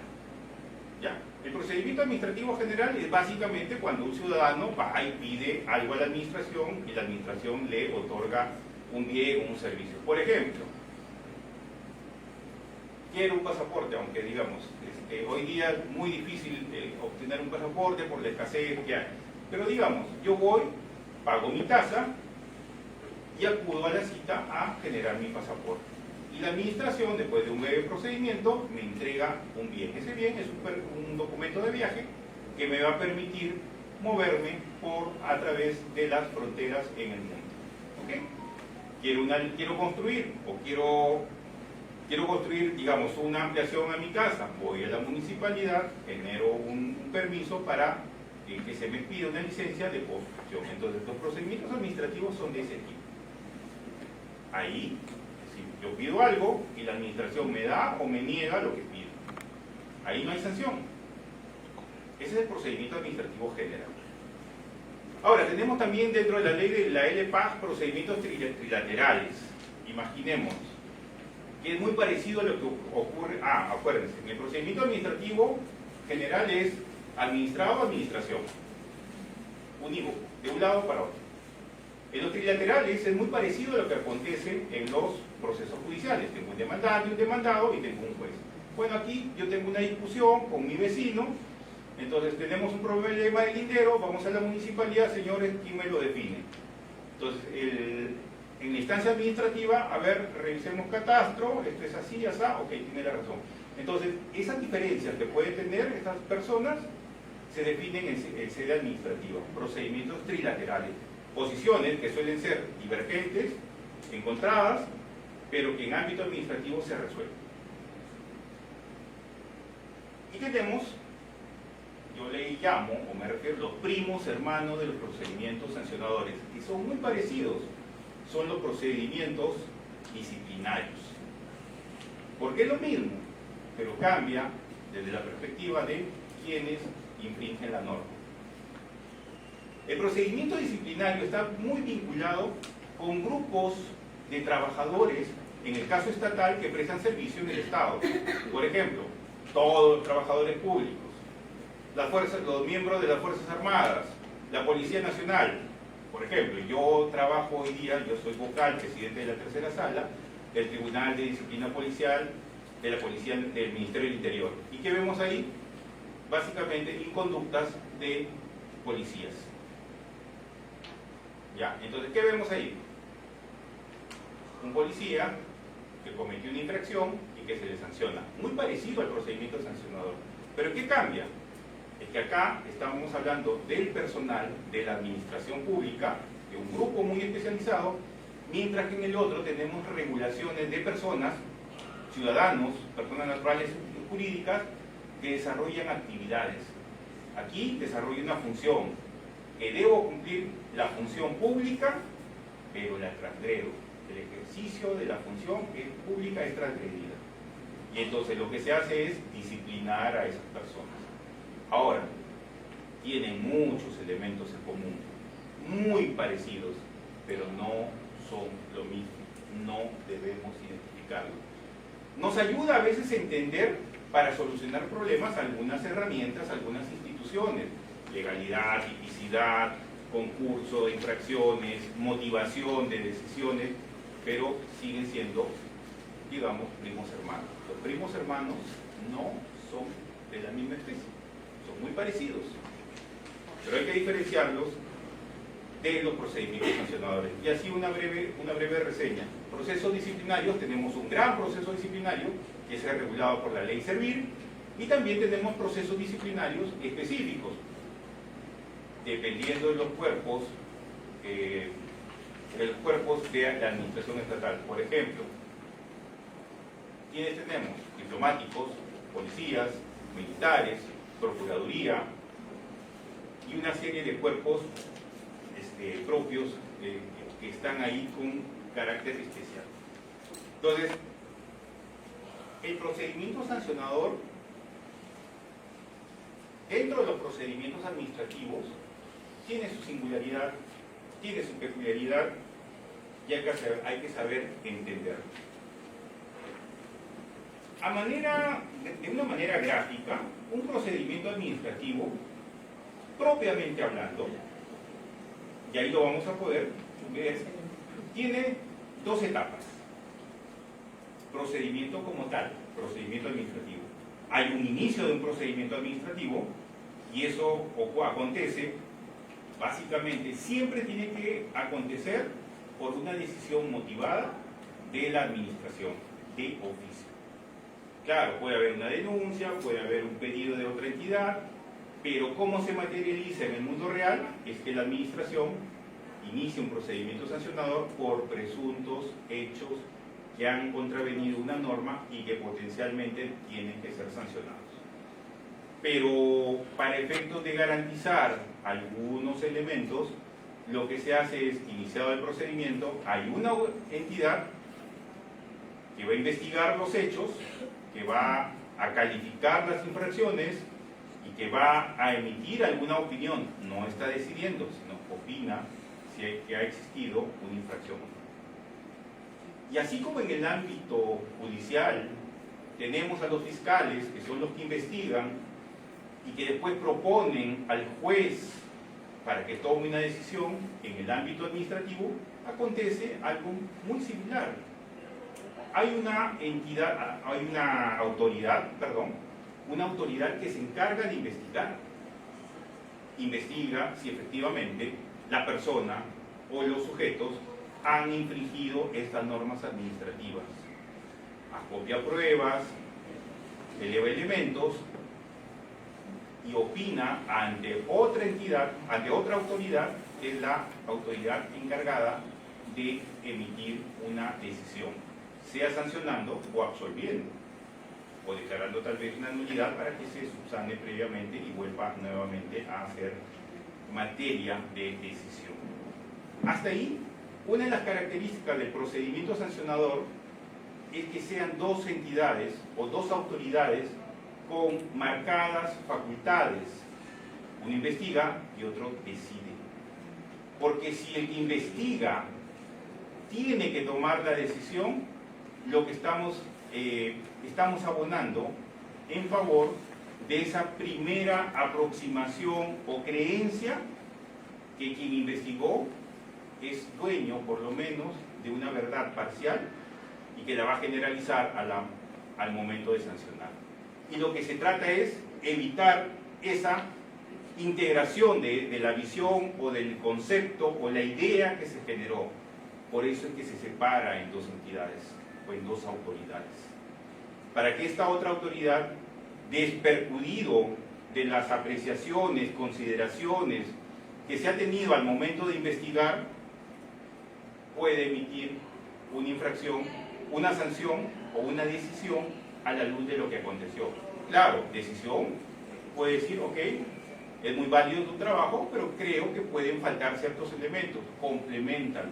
¿Ya? El procedimiento administrativo general es básicamente cuando un ciudadano va y pide algo a la administración y la administración le otorga un bien o un servicio. Por ejemplo, quiero un pasaporte, aunque digamos, hoy día es muy difícil obtener un pasaporte por la escasez que hay. Pero digamos, yo voy, pago mi tasa y acudo a la cita a generar mi pasaporte. Y la administración, después de un breve procedimiento, me entrega un bien. Ese bien es un documento de viaje que me va a permitir moverme a través de las fronteras en el mundo. ¿Ok? Quiero construir o quiero construir, digamos, una ampliación a mi casa. Voy a la municipalidad, genero un permiso para que se me pida una licencia de construcción. Entonces, los procedimientos administrativos son de ese tipo. Ahí, si yo pido algo y la administración me da o me niega lo que pido, ahí no hay sanción. Ese es el procedimiento administrativo general. Ahora, tenemos también dentro de la ley de la LPAG procedimientos trilaterales. Imaginemos que es muy parecido a lo que ocurre. Acuérdense, en el procedimiento administrativo general es administrado o administración, unívoco, de un lado para otro. En los trilaterales es muy parecido a lo que acontece en los procesos judiciales. Tengo un demandante, un demandado y tengo un juez. Bueno, aquí yo tengo una discusión con mi vecino, entonces tenemos un problema de lindero, vamos a la municipalidad, señores, ¿quién me lo define? Entonces, en la instancia administrativa, a ver, revisemos catastro, esto es así, así, ok, tiene la razón. Entonces, esas diferencias que pueden tener estas personas se definen en sede administrativa, procedimientos trilaterales, posiciones que suelen ser divergentes, encontradas, pero que en ámbito administrativo se resuelven. Y tenemos, yo le llamo, o me refiero, los primos hermanos de los procedimientos sancionadores, que son muy parecidos, son los procedimientos disciplinarios. Porque es lo mismo, pero cambia desde la perspectiva de quienes infringen la norma. El procedimiento disciplinario está muy vinculado con grupos de trabajadores, en el caso estatal, que prestan servicio en el Estado. Por ejemplo, todos los trabajadores públicos, los miembros de las Fuerzas Armadas, la Policía Nacional. Por ejemplo, yo trabajo hoy día, yo soy vocal, presidente de la tercera sala del Tribunal de Disciplina Policial de la Policía del Ministerio del Interior. ¿Y qué vemos ahí? Básicamente inconductas de policías. Ya, entonces, ¿qué vemos ahí? Un policía que cometió una infracción y que se le sanciona. Muy parecido al procedimiento sancionador. ¿Pero qué cambia? Es que acá estamos hablando del personal de la administración pública, de un grupo muy especializado, mientras que en el otro tenemos regulaciones de personas, ciudadanos, personas naturales y jurídicas, que desarrollan actividades. Aquí desarrollo una función, que debo cumplir la función pública, pero la transgredo. El ejercicio de la función que es pública es transgredida. Y entonces lo que se hace es disciplinar a esas personas. Ahora, tienen muchos elementos en común, muy parecidos, pero no son lo mismo. No debemos identificarlo. Nos ayuda a veces a entender, para solucionar problemas, algunas herramientas, algunas instituciones. Legalidad, tipicidad, concurso de infracciones, motivación de decisiones, pero siguen siendo, digamos, primos hermanos. Los primos hermanos no son de la misma especie, son muy parecidos, pero hay que diferenciarlos de los procedimientos sancionadores. Y así una breve reseña. Procesos disciplinarios, tenemos un gran proceso disciplinario que es regulado por la ley Servir, y también tenemos procesos disciplinarios específicos, dependiendo de los cuerpos de la administración estatal. Por ejemplo, ¿quiénes tenemos? Diplomáticos, policías, militares, procuraduría y una serie de cuerpos propios que están ahí con carácter especial. Entonces, el procedimiento sancionador, dentro de los procedimientos administrativos, tiene su singularidad, tiene su peculiaridad, y hay que saber entenderlo. De una manera gráfica, un procedimiento administrativo, propiamente hablando, y ahí lo vamos a poder ver, tiene dos etapas. Procedimiento como tal, procedimiento administrativo. Hay un inicio de un procedimiento administrativo, y eso acontece, básicamente, siempre tiene que acontecer por una decisión motivada de la administración, de oficio. Claro, puede haber una denuncia, puede haber un pedido de otra entidad, pero cómo se materializa en el mundo real es que la administración inicia un procedimiento sancionador por presuntos hechos que han contravenido una norma y que potencialmente tienen que ser sancionados. Pero para efectos de garantizar algunos elementos, lo que se hace es, iniciado el procedimiento, hay una entidad que va a investigar los hechos, que va a calificar las infracciones y que va a emitir alguna opinión. No está decidiendo, sino opina si ha existido una infracción. Y así como en el ámbito judicial tenemos a los fiscales, que son los que investigan y que después proponen al juez para que tome una decisión, en el ámbito administrativo acontece algo muy similar. Hay una autoridad que se encarga de investigar. Investiga si efectivamente la persona o los sujetos han infringido estas normas administrativas. Acopia pruebas, eleva elementos y opina ante otra entidad, ante otra autoridad, que es la autoridad encargada de emitir una decisión, sea sancionando o absolviendo, o declarando tal vez una nulidad para que se subsane previamente y vuelva nuevamente a ser materia de decisión. Hasta ahí, una de las características del procedimiento sancionador es que sean dos entidades o dos autoridades con marcadas facultades. Uno investiga y otro decide. Porque si el que investiga tiene que tomar la decisión, lo que estamos abonando en favor de esa primera aproximación o creencia que quien investigó es dueño, por lo menos, de una verdad parcial y que la va a generalizar al momento de sancionar. Y lo que se trata es evitar esa integración de la visión o del concepto o la idea que se generó. Por eso es que se separa en dos entidades o en dos autoridades. Para que esta otra autoridad, despercudido de las apreciaciones, consideraciones que se ha tenido al momento de investigar, puede emitir una infracción, una sanción o una decisión a la luz de lo que aconteció. Claro, decisión puede decir, ok, es muy válido tu trabajo, pero creo que pueden faltar ciertos elementos, compleméntalo.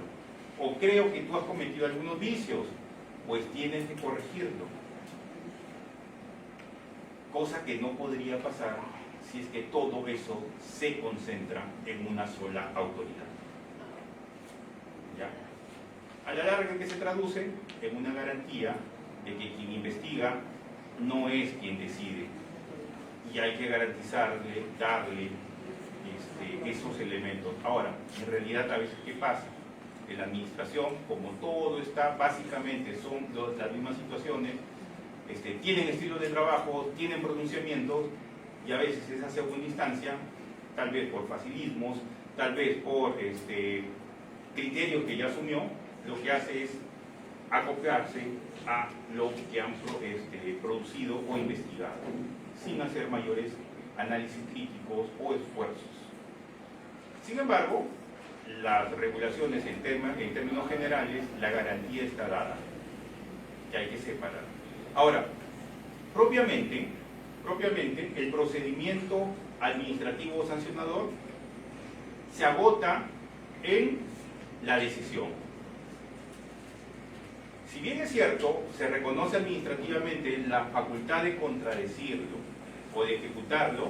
O creo que tú has cometido algunos vicios, pues tienes que corregirlo. Cosa que no podría pasar si es que todo eso se concentra en una sola autoridad. ¿Ya? A la larga, ¿qué se traduce? En una garantía de que quien investiga no es quien decide. Y hay que garantizarle, darle esos elementos. Ahora, en realidad, a veces, ¿qué pasa? En la administración, como todo está, básicamente son las mismas situaciones, tienen estilos de trabajo, tienen pronunciamientos, y a veces esa segunda instancia, tal vez por facilismos, tal vez por criterios que ya asumió, lo que hace es acoplarse a lo que han producido o investigado, sin hacer mayores análisis críticos o esfuerzos. Sin embargo, las regulaciones en términos generales, la garantía está dada, que hay que separar. Ahora, propiamente, el procedimiento administrativo sancionador se agota en la decisión. Si bien es cierto, se reconoce administrativamente la facultad de contradecirlo o de ejecutarlo,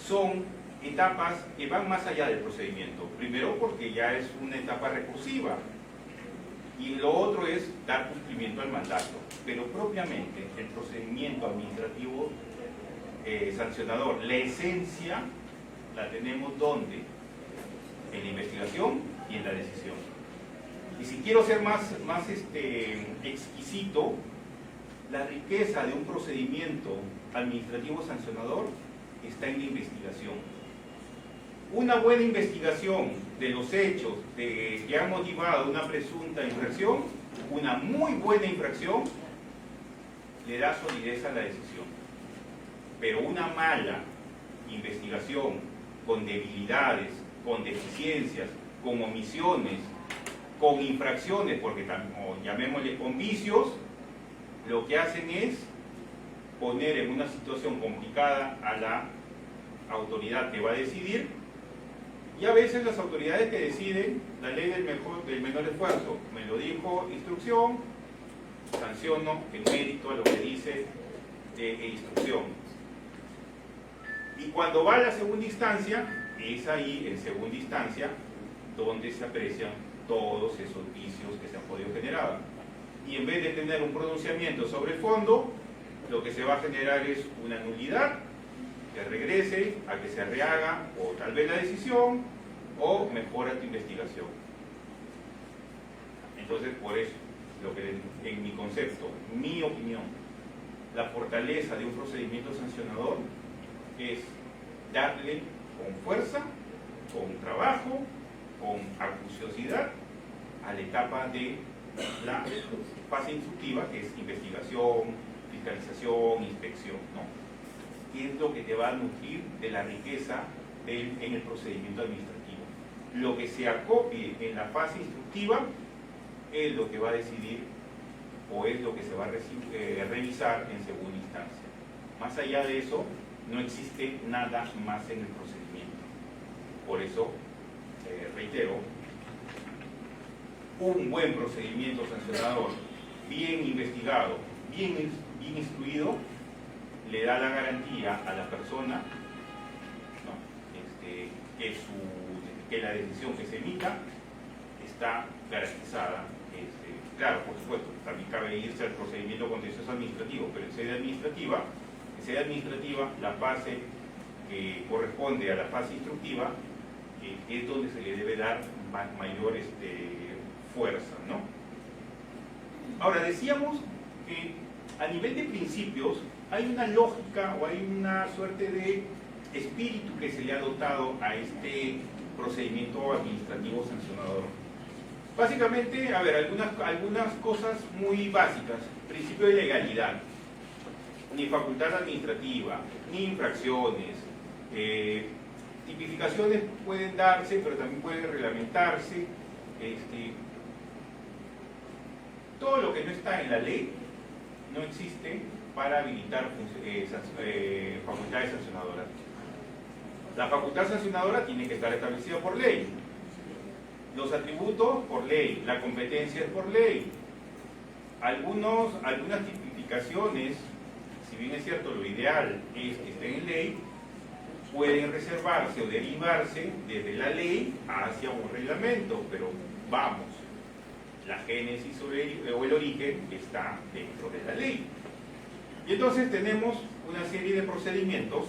son etapas que van más allá del procedimiento. Primero porque ya es una etapa recursiva y lo otro es dar cumplimiento al mandato. Pero propiamente el procedimiento administrativo sancionador, la esencia la tenemos ¿dónde? En la investigación y en la decisión. Y si quiero ser más exquisito, la riqueza de un procedimiento administrativo sancionador está en la investigación. Una buena investigación de los hechos que han motivado una presunta infracción, una muy buena infracción, le da solidez a la decisión. Pero una mala investigación con debilidades, con deficiencias, con omisiones, con infracciones, porque o llamémosle con vicios, lo que hacen es poner en una situación complicada a la autoridad que va a decidir, y a veces las autoridades que deciden la ley del menor esfuerzo. Me lo dijo instrucción, sanciono en mérito a lo que dice instrucción. Y cuando va a la segunda instancia, es ahí en segunda instancia donde se aprecian todos esos vicios que se han podido generar. Y en vez de tener un pronunciamiento sobre el fondo, lo que se va a generar es una nulidad que regrese a que se rehaga o tal vez la decisión o mejora tu investigación. Entonces, por eso, lo que en mi concepto, mi opinión, la fortaleza de un procedimiento sancionador es darle con fuerza, con trabajo, con acuciosidad a la etapa de la fase instructiva, que es investigación, fiscalización, inspección, ¿no? ¿Qué es lo que te va a nutrir de la riqueza en el procedimiento administrativo? Lo que se acopie en la fase instructiva es lo que va a decidir o es lo que se va a revisar en segunda instancia. Más allá de eso, no existe nada más en el procedimiento. Por eso, reitero, un buen procedimiento sancionador, bien investigado, bien instruido, le da la garantía a la persona, ¿no? Que la decisión que se emita está garantizada. Claro, por supuesto, también cabe irse al procedimiento contencioso administrativo, pero en sede administrativa, la fase que corresponde a la fase instructiva es donde se le debe dar mayor fuerza, ¿no? Ahora, decíamos que a nivel de principios hay una lógica o hay una suerte de espíritu que se le ha dotado a este procedimiento administrativo sancionador. Básicamente, a ver, algunas cosas muy básicas. Principio de legalidad. Ni facultad administrativa, ni infracciones. Tipificaciones pueden darse, pero también pueden reglamentarse. Todo lo que no está en la ley no existe para habilitar facultades sancionadoras. La facultad sancionadora tiene que estar establecida por ley. Los atributos por ley, la competencia es por ley. Algunas tipificaciones, si bien es cierto, lo ideal es que estén en ley, pueden reservarse o derivarse desde la ley hacia un reglamento, pero vamos, la génesis o el origen está dentro de la ley. Y entonces tenemos una serie de procedimientos,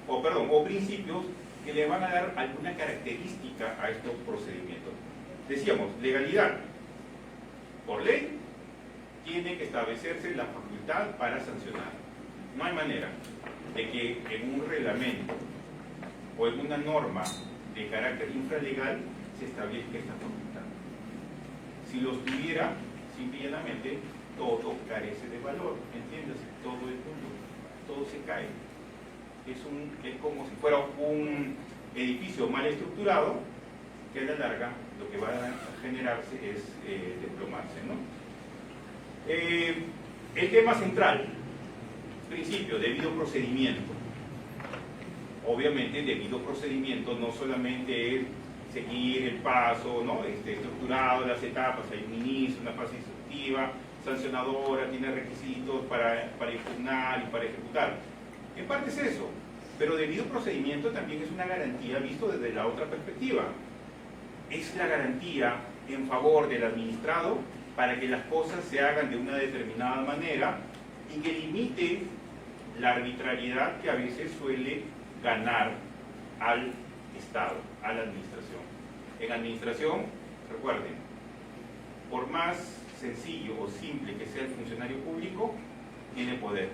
o principios que le van a dar alguna característica a estos procedimientos. Decíamos, legalidad. Por ley, tiene que establecerse la facultad para sancionar. No hay manera de que en un reglamento o en una norma de carácter infralegal se establezca esta facultad. Si los tuviera, simplemente todo carece de valor, ¿entiendes? Todo el mundo, todo se cae. Es como si fuera un edificio mal estructurado, que a la larga lo que va a generarse es desplomarse, ¿no? El tema central, principio, debido procedimiento. Obviamente, debido procedimiento no solamente es seguir el paso, ¿no? Estructurado, las etapas, hay un inicio, una fase instructiva, sancionadora, tiene requisitos para impugnar y para ejecutar. En parte es eso, pero debido procedimiento también es una garantía visto desde la otra perspectiva. Es la garantía en favor del administrado para que las cosas se hagan de una determinada manera y que limite la arbitrariedad que a veces suele ganar al Estado, a la administración. En administración, recuerden, por más sencillo o simple que sea el funcionario público, tiene poder.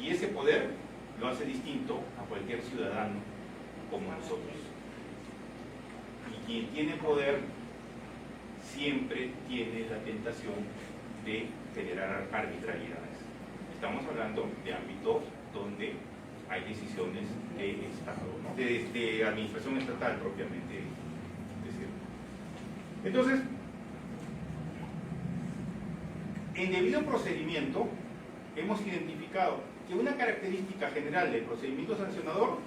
Y ese poder lo hace distinto a cualquier ciudadano como nosotros. Y quien tiene poder siempre tiene la tentación de generar arbitrariedades. Estamos hablando de ámbitos donde hay decisiones de Estado, ¿no? de administración estatal propiamente decir. Entonces, en debido procedimiento hemos identificado que una característica general del procedimiento sancionador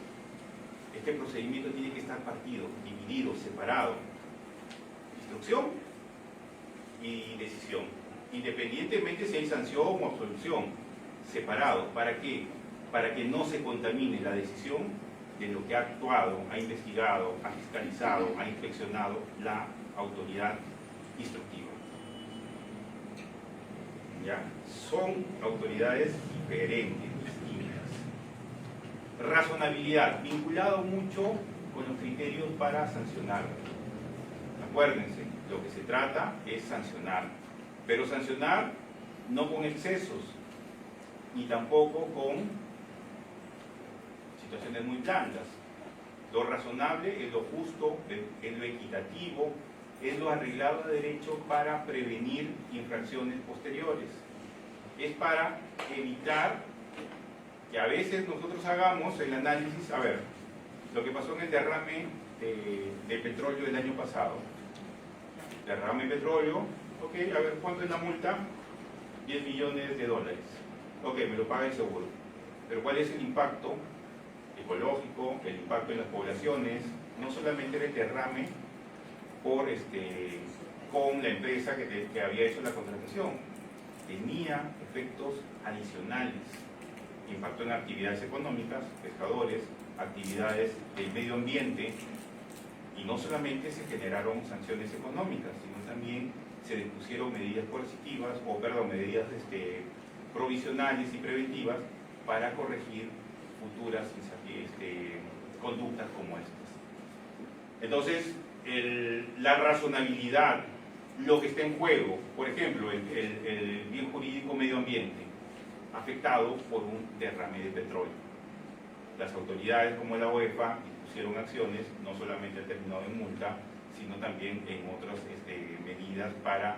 es que el procedimiento tiene que estar partido, dividido, separado. Instrucción y decisión, independientemente si hay sanción o absolución, separado. ¿Para qué? Para que no se contamine la decisión de lo que ha actuado, ha investigado, ha fiscalizado, ha inspeccionado la autoridad instructiva. ¿Ya? Son autoridades diferentes, distintas. Razonabilidad, vinculado mucho con los criterios para sancionar. Acuérdense, lo que se trata es sancionar, pero sancionar no con excesos, ni tampoco con situaciones muy blandas. Lo razonable es lo justo, es lo equitativo, es lo arreglado de derecho para prevenir infracciones posteriores. Es para evitar que a veces nosotros hagamos el análisis, a ver, lo que pasó en el derrame de petróleo del año pasado. Derrame de petróleo, ok, a ver, ¿cuánto es la multa? 10 millones de dólares. Ok, me lo paga el seguro. Pero ¿cuál es el impacto ecológico, el impacto en las poblaciones? No solamente era el derrame con la empresa que había hecho la contratación, tenía efectos adicionales, impacto en actividades económicas, pescadores, actividades del medio ambiente, y no solamente se generaron sanciones económicas, sino también se dispusieron medidas coercitivas, medidas provisionales y preventivas para corregir futuras conductas como estas. Entonces, la razonabilidad, lo que está en juego, por ejemplo, el bien jurídico medio ambiente, afectado por un derrame de petróleo. Las autoridades como la OEFA dispusieron acciones, no solamente al terminado en multa, sino también en otras medidas para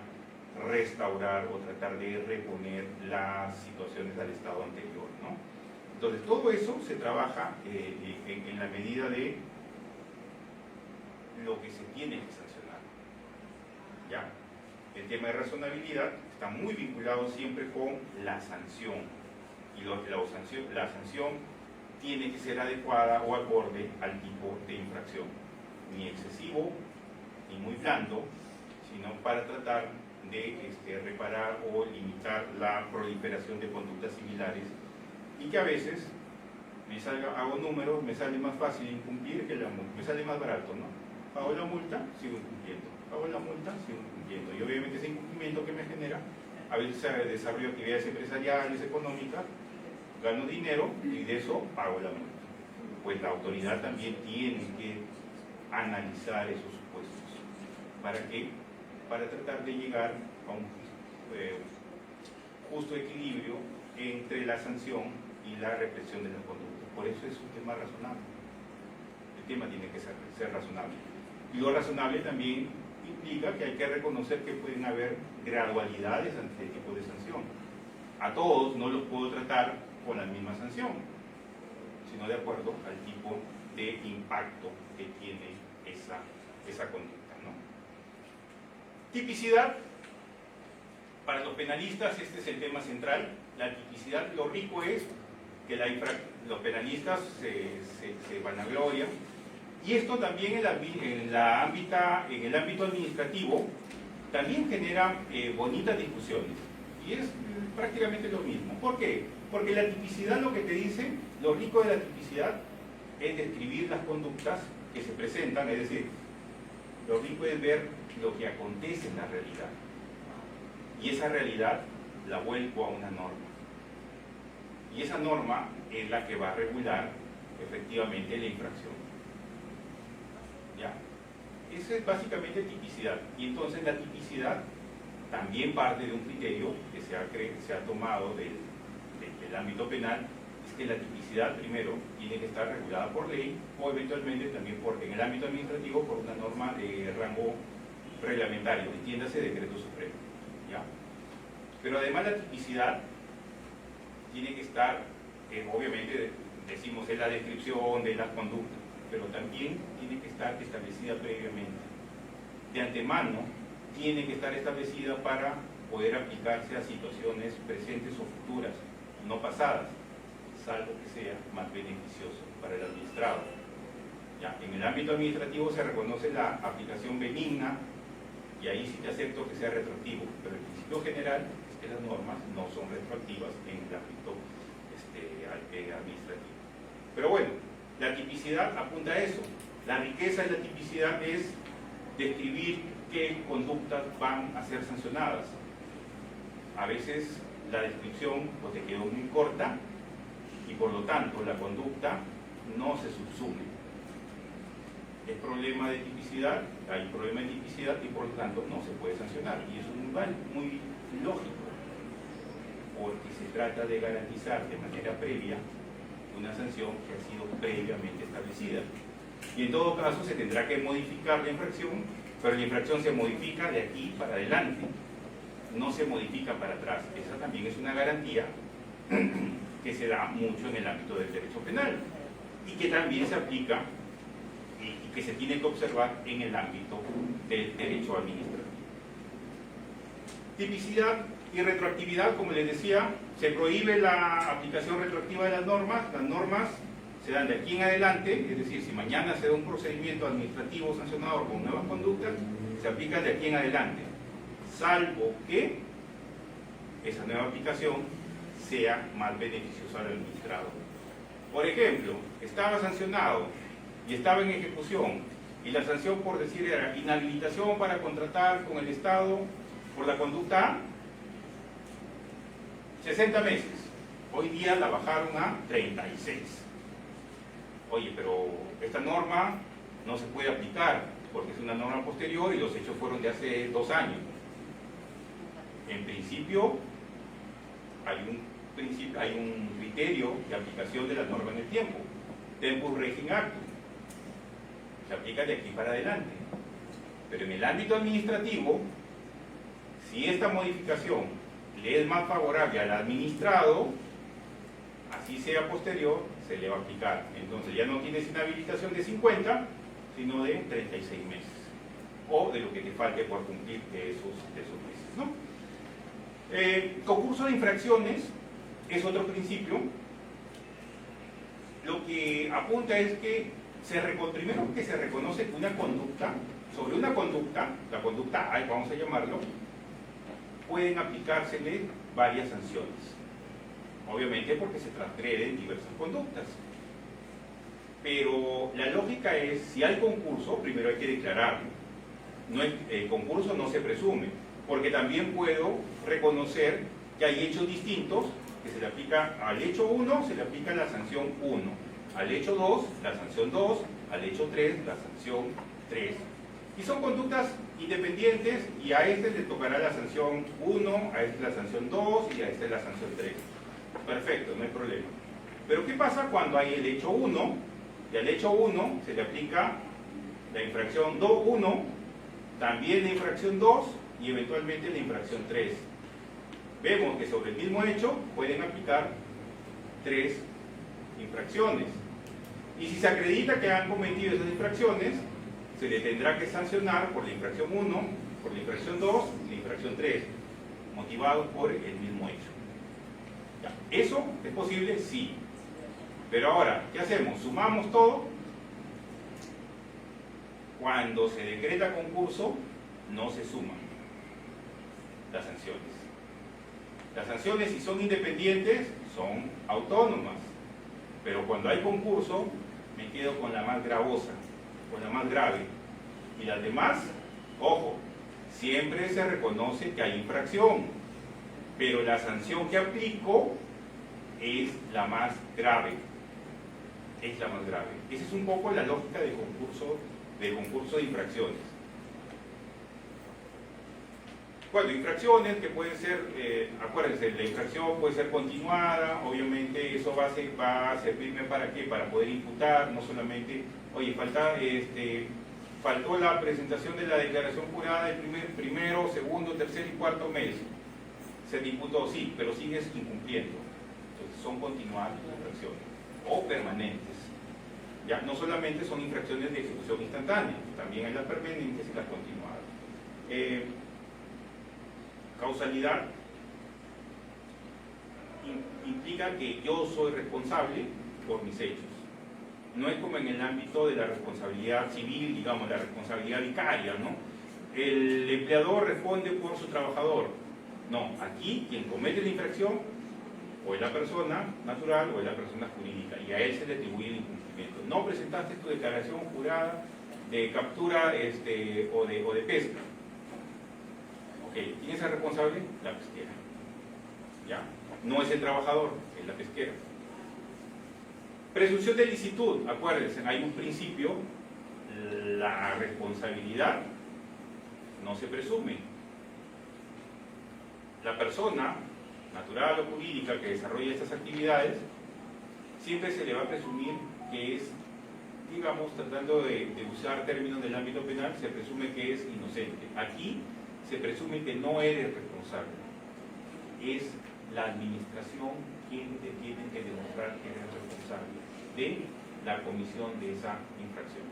restaurar o tratar de reponer las situaciones al estado anterior, ¿no? Entonces, todo eso se trabaja en la medida de lo que se tiene que sancionar. ¿Ya? El tema de razonabilidad está muy vinculado siempre con la sanción. Y la sanción tiene que ser adecuada o acorde al tipo de infracción. Ni excesivo, ni muy blando, sino para tratar de reparar o limitar la proliferación de conductas similares, y que a veces hago números, me sale más fácil incumplir que la multa, me sale más barato, ¿no? Pago la multa, sigo incumpliendo, pago la multa, sigo incumpliendo, y obviamente ese incumplimiento que me genera, a veces desarrollo actividades empresariales, económicas, gano dinero y de eso pago la multa. Pues la autoridad también tiene que analizar esos supuestos. ¿Para qué? Para tratar de llegar a un justo equilibrio entre la sanción y la represión de la conducta. Por eso es un tema razonable. el tema tiene que ser razonable. Y lo razonable también implica que hay que reconocer que pueden haber gradualidades ante este tipo de sanción. A todos no los puedo tratar con la misma sanción, sino de acuerdo al tipo de impacto que tiene esa conducta, ¿no? Tipicidad. Para los penalistas este es el tema central. La tipicidad, lo rico es que los penalistas se vanaglorian, y esto también en el ámbito administrativo también genera bonitas discusiones, y es prácticamente lo mismo. ¿Por qué? Porque la tipicidad lo que te dice, lo rico de la tipicidad es describir las conductas que se presentan, es decir, lo rico es ver lo que acontece en la realidad, y esa realidad la vuelco a una norma, y esa norma es la que va a regular efectivamente la infracción. ¿Ya? Eso es básicamente tipicidad. Y entonces la tipicidad también parte de un criterio que se ha tomado del ámbito penal, es que la tipicidad primero tiene que estar regulada por ley, o eventualmente también en el ámbito administrativo por una norma de rango reglamentario, entiéndase decreto supremo. ¿Ya? Pero además la tipicidad tiene que estar, obviamente decimos, en la descripción de las conductas, pero también tiene que estar establecida previamente. De antemano, tiene que estar establecida para poder aplicarse a situaciones presentes o futuras, no pasadas, salvo que sea más beneficioso para el administrado. ¿Ya? En el ámbito administrativo se reconoce la aplicación benigna, y ahí sí te acepto que sea retroactivo, pero el principio general es que las normas no son retroactivas en el ámbito administrativo. Pero bueno, la tipicidad apunta a eso. La riqueza de la tipicidad es describir qué conductas van a ser sancionadas. A veces la descripción te quedó muy corta y por lo tanto la conducta no se subsume. Es problema de tipicidad, hay problema de tipicidad y por lo tanto no se puede sancionar. Y eso es muy lógico, porque se trata de garantizar de manera previa una sanción que ha sido previamente establecida. Y en todo caso se tendrá que modificar la infracción, pero la infracción se modifica de aquí para adelante, no se modifica para atrás. Esa también es una garantía que se da mucho en el ámbito del derecho penal y que también se aplica y que se tiene que observar en el ámbito del derecho administrativo. Tipicidad y retroactividad, como les decía, se prohíbe la aplicación retroactiva de las normas se dan de aquí en adelante, es decir, si mañana se da un procedimiento administrativo sancionador con nuevas conductas, se aplica de aquí en adelante, salvo que esa nueva aplicación sea más beneficiosa al administrado. Por ejemplo, estaba sancionado y estaba en ejecución, y la sanción, por decir, era inhabilitación para contratar con el Estado por la conducta A, 60 meses. Hoy día la bajaron a 36. Oye, pero esta norma no se puede aplicar porque es una norma posterior y los hechos fueron de hace 2 años. En principio, hay un criterio de aplicación de la norma en el tiempo. Tempus regit actum. Se aplica de aquí para adelante. Pero en el ámbito administrativo, si esta modificación le es más favorable al administrado, así sea posterior, se le va a aplicar. Entonces ya no tienes inhabilitación de 50, sino de 36 meses. O de lo que te falte por cumplir de esos meses, ¿no? Concurso de infracciones es otro principio. Lo que apunta es que primero que se reconoce que una conducta, sobre una conducta, la conducta A, vamos a llamarlo, pueden aplicársele varias sanciones. Obviamente porque se transgreden diversas conductas. Pero la lógica es, si hay concurso, primero hay que declararlo. El concurso no se presume, porque también puedo reconocer que hay hechos distintos, que se le aplica al hecho 1, se le aplica la sanción 1, al hecho 2, la sanción 2, al hecho 3, la sanción 3. Y son conductas independientes y a este le tocará la sanción 1, a este la sanción 2 y a este la sanción 3. Perfecto, no hay problema. Pero ¿qué pasa cuando hay el hecho 1 Y al hecho 1 se le aplica la infracción 1, también la infracción 2 y eventualmente la infracción 3. Vemos que sobre el mismo hecho pueden aplicar 3 infracciones. Y si se acredita que han cometido esas infracciones, se le tendrá que sancionar por la infracción 1, por la infracción 2 y la infracción 3, motivados por el mismo hecho. ¿Ya? ¿Eso es posible? Sí. Pero ahora, ¿qué hacemos? ¿Sumamos todo? Cuando se decreta concurso, no se suman las sanciones. Las sanciones, si son independientes, son autónomas. Pero cuando hay concurso, me quedo con la más gravosa, con la más grave. Y las demás, ojo, siempre se reconoce que hay infracción, pero la sanción que aplico es la más grave. Es la más grave. Esa es un poco la lógica del concurso de infracciones. Bueno, infracciones que pueden ser, acuérdense, la infracción puede ser continuada, obviamente eso va a servirme para qué, para poder imputar, no solamente, oye, faltó la presentación de la declaración jurada el primero, segundo, tercer y cuarto mes. Se te imputó, sí, pero sigues incumpliendo. Entonces son continuadas las infracciones o permanentes. Ya no solamente son infracciones de ejecución instantánea, también hay las permanentes y las continuadas. Causalidad implica que yo soy responsable por mis hechos. No es como en el ámbito de la responsabilidad civil, digamos, la responsabilidad vicaria, ¿no? El empleador responde por su trabajador. No, aquí quien comete la infracción o es la persona natural o es la persona jurídica y a él se le atribuye el incumplimiento. No presentaste tu declaración jurada de captura o de pesca. Ok, ¿quién es el responsable? La pesquera. ¿Ya? No es el trabajador, es la pesquera. Presunción de licitud, acuérdense, hay un principio, la responsabilidad no se presume. La persona, natural o jurídica, que desarrolla estas actividades, siempre se le va a presumir que es, digamos, tratando de usar términos del ámbito penal, se presume que es inocente. Aquí se presume que no eres responsable. Es la administración quien te tiene que demostrar que eres responsable de la comisión de esa infracción.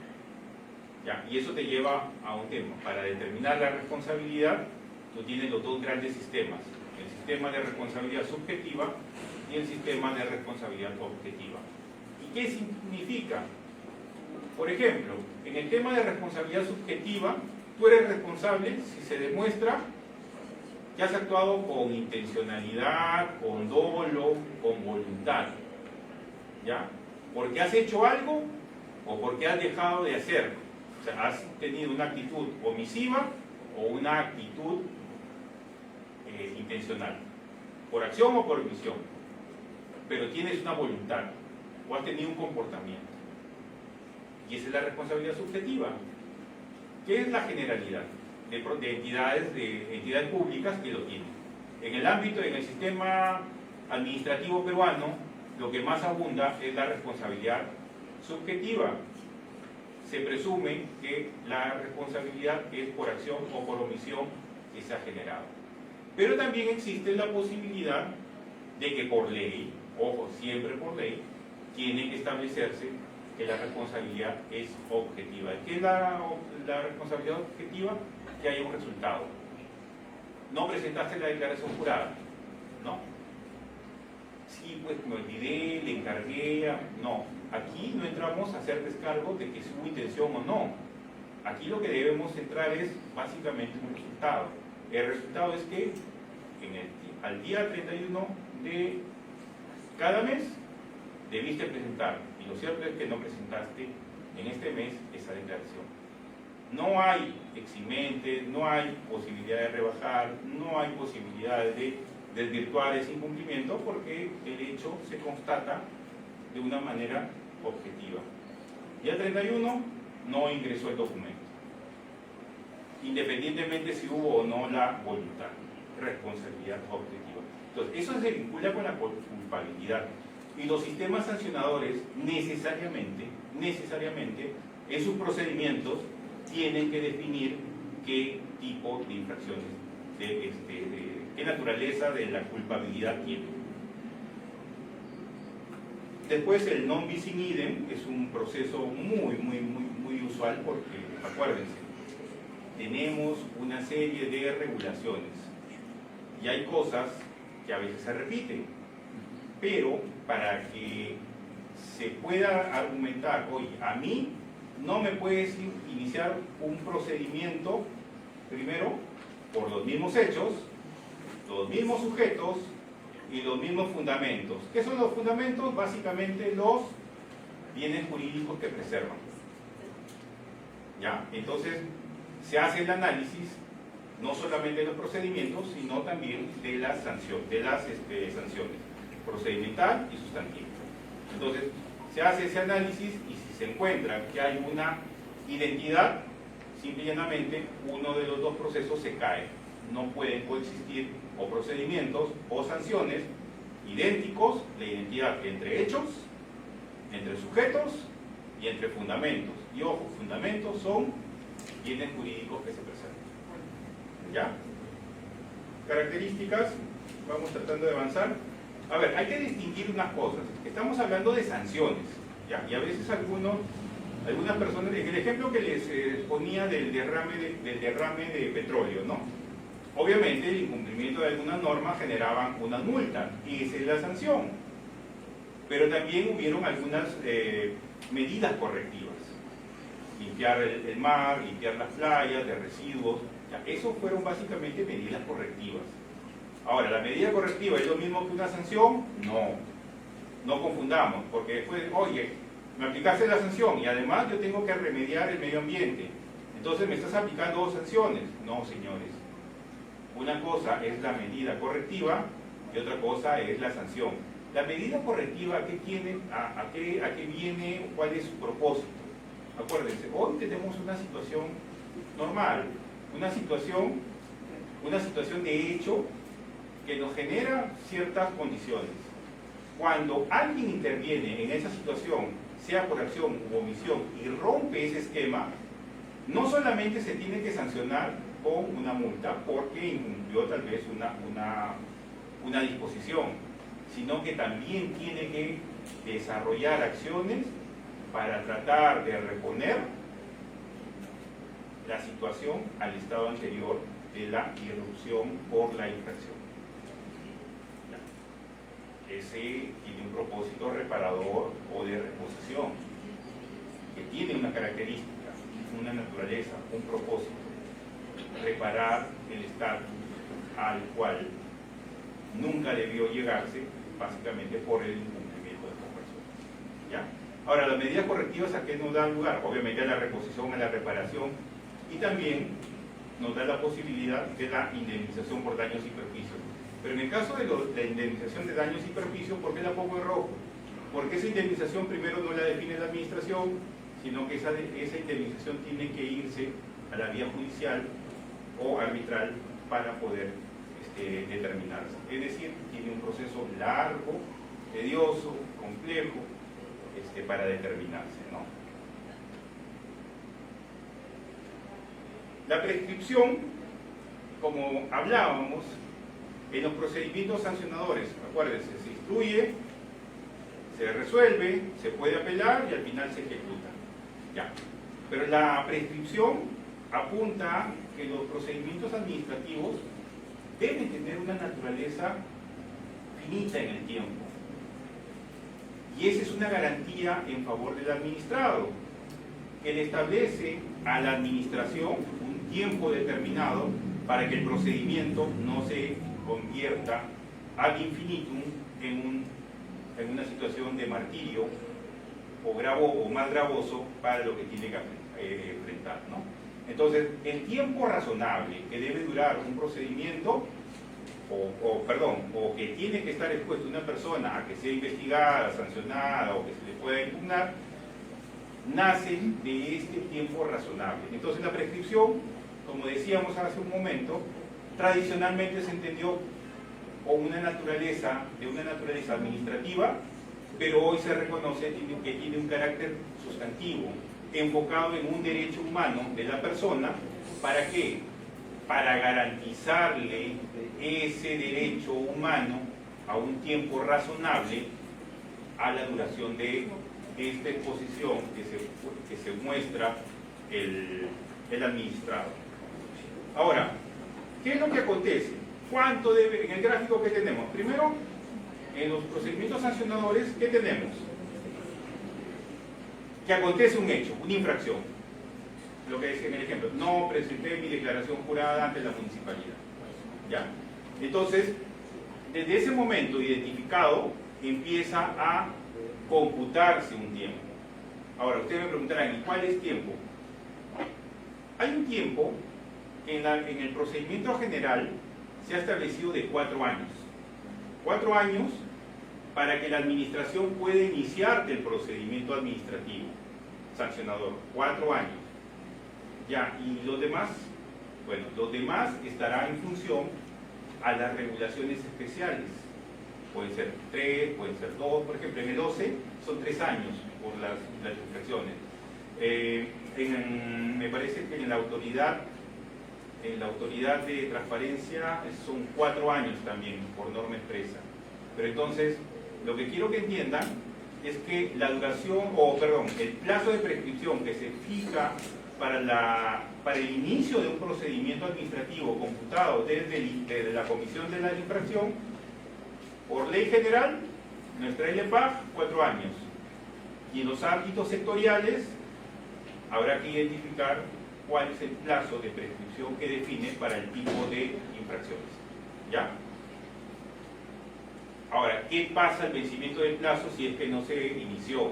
¿Ya? Y eso te lleva a un tema. Para determinar la responsabilidad, tú tienes los dos grandes sistemas. El sistema de responsabilidad subjetiva y el sistema de responsabilidad objetiva. ¿Y qué significa? Por ejemplo, en el tema de responsabilidad subjetiva, tú eres responsable si se demuestra que has actuado con intencionalidad, con dolo, con voluntad. ¿Ya? Porque has hecho algo o porque has dejado de hacerlo. O sea, has tenido una actitud omisiva o una actitud intencional, por acción o por omisión, pero tienes una voluntad o has tenido un comportamiento. Y esa es la responsabilidad subjetiva. ¿Qué es la generalidad de entidades públicas que lo tienen? En el ámbito, en el sistema administrativo peruano, lo que más abunda es la responsabilidad subjetiva. Se presume que la responsabilidad es por acción o por omisión que se ha generado. Pero también existe la posibilidad de que por ley, ojo, siempre por ley, tiene que establecerse que la responsabilidad es objetiva. ¿Qué es la responsabilidad objetiva? Que haya un resultado. No presentaste la declaración jurada, ¿no? Sí, pues me olvidé, le encargué, no. Aquí no entramos a hacer descargo de que si hubo intención o no. Aquí lo que debemos centrar es básicamente un resultado. El resultado es que al día 31 de cada mes debiste presentar, y lo cierto es que no presentaste en este mes esa declaración. No hay eximente, no hay posibilidad de rebajar, no hay posibilidad de desvirtuar ese incumplimiento porque el hecho se constata de una manera objetiva. Día 31 no ingresó el documento, independientemente si hubo o no la voluntad, responsabilidad objetiva. Entonces, eso se vincula con la culpabilidad. Y los sistemas sancionadores necesariamente, en sus procedimientos, tienen que definir qué tipo de infracciones, qué naturaleza de la culpabilidad tienen. Después el non bis in idem es un proceso muy usual porque, acuérdense, tenemos una serie de regulaciones y hay cosas que a veces se repiten, pero para que se pueda argumentar, oye, a mí no me puedes iniciar un procedimiento, primero, por los mismos hechos, los mismos sujetos y los mismos fundamentos. ¿Qué son los fundamentos? Básicamente los bienes jurídicos que preservan. ¿Ya? Entonces, se hace el análisis no solamente de los procedimientos, sino también de las sanciones, procedimental y sustantiva. Entonces, se hace ese análisis y si se encuentra que hay una identidad, simple y llanamente, uno de los dos procesos se cae. No pueden coexistir o procedimientos o sanciones idénticos, la identidad entre hechos, entre sujetos y entre fundamentos. Y ojo, fundamentos son bienes jurídicos que se preservan. ¿Ya? Características, vamos tratando de avanzar. A ver, hay que distinguir unas cosas. Estamos hablando de sanciones, ¿ya? Y a veces algunas personas, el ejemplo que les ponía del derrame de petróleo, ¿no? Obviamente el incumplimiento de algunas normas generaban una multa, y esa es la sanción. Pero también hubieron algunas medidas correctivas. Limpiar el mar, limpiar las playas de residuos. Ya, eso fueron básicamente medidas correctivas. Ahora, ¿la medida correctiva es lo mismo que una sanción? No confundamos, porque después, oye, me aplicaste la sanción y además yo tengo que remediar el medio ambiente. Entonces me estás aplicando dos sanciones. No, señores. Una cosa es la medida correctiva y otra cosa es la sanción. La medida correctiva, ¿a qué tiene? ¿A qué viene? ¿Cuál es su propósito? Acuérdense, hoy tenemos una situación normal, una situación de hecho que nos genera ciertas condiciones. Cuando alguien interviene en esa situación, sea por acción u omisión, y rompe ese esquema, no solamente se tiene que sancionar con una multa porque incumplió tal vez una disposición, sino que también tiene que desarrollar acciones para tratar de reponer la situación al estado anterior de la irrupción por la infracción. Ese tiene un propósito reparador o de reposición, que tiene una característica, una naturaleza, un propósito: reparar el estatus al cual nunca debió llegarse, básicamente por el incumplimiento de esta persona. ¿Ya? Ahora, las medidas correctivas, ¿a qué nos dan lugar? Obviamente a la reposición, a la reparación, y también nos da la posibilidad de la indemnización por daños y perjuicios. Pero en el caso de la indemnización de daños y perjuicios, ¿por qué la pongo en rojo? Porque esa indemnización primero no la define la administración, sino que esa indemnización tiene que irse a la vía judicial o arbitral para poder determinarse. Es decir, tiene un proceso largo, tedioso, complejo, para determinarse, ¿no? La prescripción, como hablábamos, en los procedimientos sancionadores, acuérdense, se instruye, se resuelve, se puede apelar y al final se ejecuta. Ya. Pero la prescripción apunta a que los procedimientos administrativos deben tener una naturaleza finita en el tiempo. Y esa es una garantía en favor del administrado, que le establece a la administración un tiempo determinado para que el procedimiento no se convierta ad infinitum en una situación de martirio o más gravoso para lo que tiene que enfrentar, ¿no? Entonces, el tiempo razonable que debe durar un procedimiento, o que tiene que estar expuesto una persona a que sea investigada, sancionada o que se le pueda impugnar, nace de este tiempo razonable. Entonces, la prescripción, como decíamos hace un momento, tradicionalmente se entendió como una naturaleza administrativa pero hoy se reconoce que tiene un carácter sustantivo, enfocado en un derecho humano de la persona. ¿Para qué? Para garantizarle ese derecho humano a un tiempo razonable a la duración de esta exposición que se muestra el administrado. Ahora, ¿qué es lo que acontece? ¿Cuánto debe, en el gráfico que tenemos? Primero, en los procedimientos sancionadores, ¿qué tenemos? Que acontece un hecho, una infracción. Lo que decía en el ejemplo, no presenté mi declaración jurada ante la municipalidad. ¿Ya? Entonces, desde ese momento identificado, empieza a computarse un tiempo. Ahora, ustedes me preguntarán, ¿y cuál es tiempo? Hay un tiempo que en el procedimiento general se ha establecido de 4 años. 4 años para que la administración pueda iniciar el procedimiento administrativo sancionador. 4 años. Ya, y los demás, bueno, los demás estarán en función a las regulaciones especiales. Pueden ser 3, pueden ser 2, por ejemplo, en el 12 son 3 años por las infracciones. Me parece que en la autoridad de transparencia son 4 años también por norma expresa. Pero entonces, lo que quiero que entiendan es que la duración, el plazo de prescripción que se fija para el inicio de un procedimiento administrativo computado desde la comisión de la infracción, por ley general, nuestra LPAG, 4 años. Y en los ámbitos sectoriales, habrá que identificar cuál es el plazo de prescripción que define para el tipo de infracciones. ¿Ya? Ahora, ¿qué pasa al vencimiento del plazo si es que no se inició?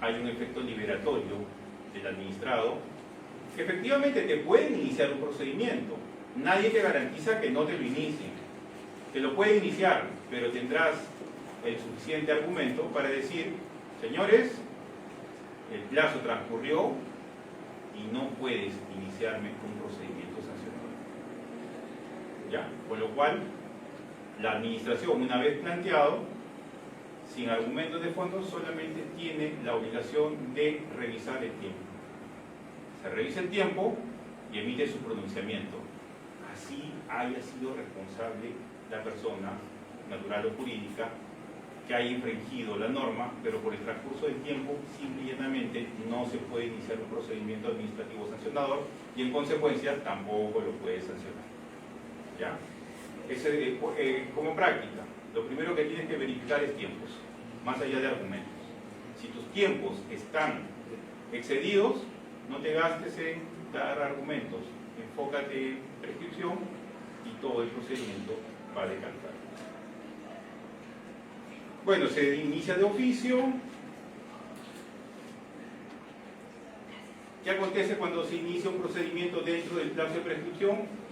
Hay un efecto liberatorio del administrado que efectivamente te pueden iniciar un procedimiento. Nadie te garantiza que no te lo inicie. Te lo puede iniciar, pero tendrás el suficiente argumento para decir, señores, el plazo transcurrió y no puedes iniciarme un procedimiento sancionador. ¿Ya? Con lo cual, la administración, una vez planteado, sin argumentos de fondo, solamente tiene la obligación de revisar el tiempo. Se revisa el tiempo y emite su pronunciamiento. Así haya sido responsable la persona, natural o jurídica, que haya infringido la norma, pero por el transcurso del tiempo, simple y llanamente, no se puede iniciar un procedimiento administrativo sancionador y en consecuencia tampoco lo puede sancionar. ¿Ya? Como práctica, lo primero que tienes que verificar es tiempos, más allá de argumentos. Si tus tiempos están excedidos, no te gastes en dar argumentos, enfócate en prescripción y todo el procedimiento va a decantar. Bueno, se inicia de oficio. ¿Qué acontece cuando se inicia un procedimiento dentro del plazo de prescripción?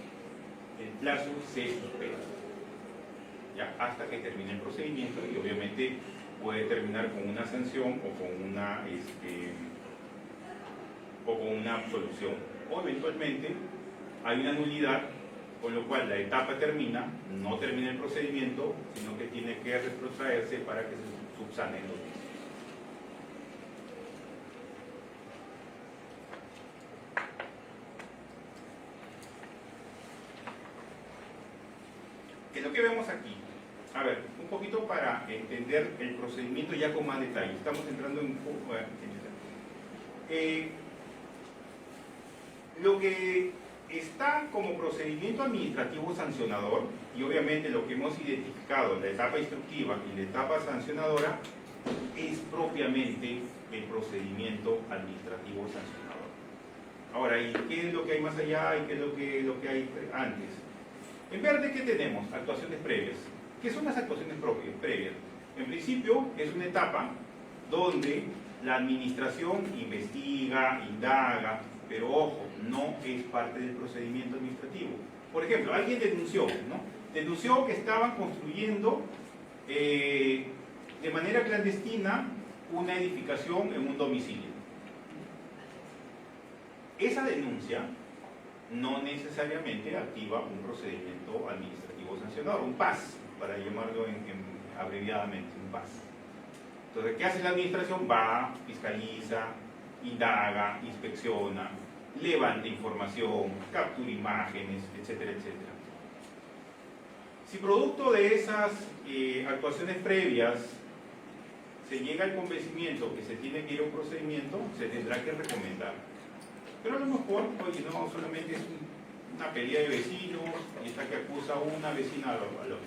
El plazo se suspende, ya, hasta que termine el procedimiento y obviamente puede terminar con una sanción o con una absolución. O eventualmente hay una nulidad, con lo cual la etapa termina, no termina el procedimiento, sino que tiene que retrotraerse para que se subsanen los vicios. ¿Qué es lo que vemos aquí? A ver, un poquito para entender el procedimiento ya con más detalle. Estamos entrando en lo que está como procedimiento administrativo sancionador, y obviamente lo que hemos identificado en la etapa instructiva y la etapa sancionadora, es propiamente el procedimiento administrativo sancionador. Ahora, ¿y qué es lo que hay más allá y qué es lo que hay antes? En verde, ¿qué tenemos? Actuaciones previas. ¿Qué son las actuaciones previas? En principio, es una etapa donde la administración investiga, indaga, pero ojo, no es parte del procedimiento administrativo. Por ejemplo, alguien denunció, ¿no? Denunció que estaban construyendo de manera clandestina una edificación en un domicilio. Esa denuncia no necesariamente activa un procedimiento administrativo sancionador, un PAS, para llamarlo abreviadamente, un PAS. Entonces, ¿qué hace la administración? Va, fiscaliza, indaga, inspecciona, levanta información, captura imágenes, etcétera, etcétera. Si producto de esas actuaciones previas se llega al convencimiento que se tiene que ir a un procedimiento, se tendrá que recomendar. Pero a lo mejor, oye, no, solamente es una pelea de vecinos y está que acusa a una vecina al otro.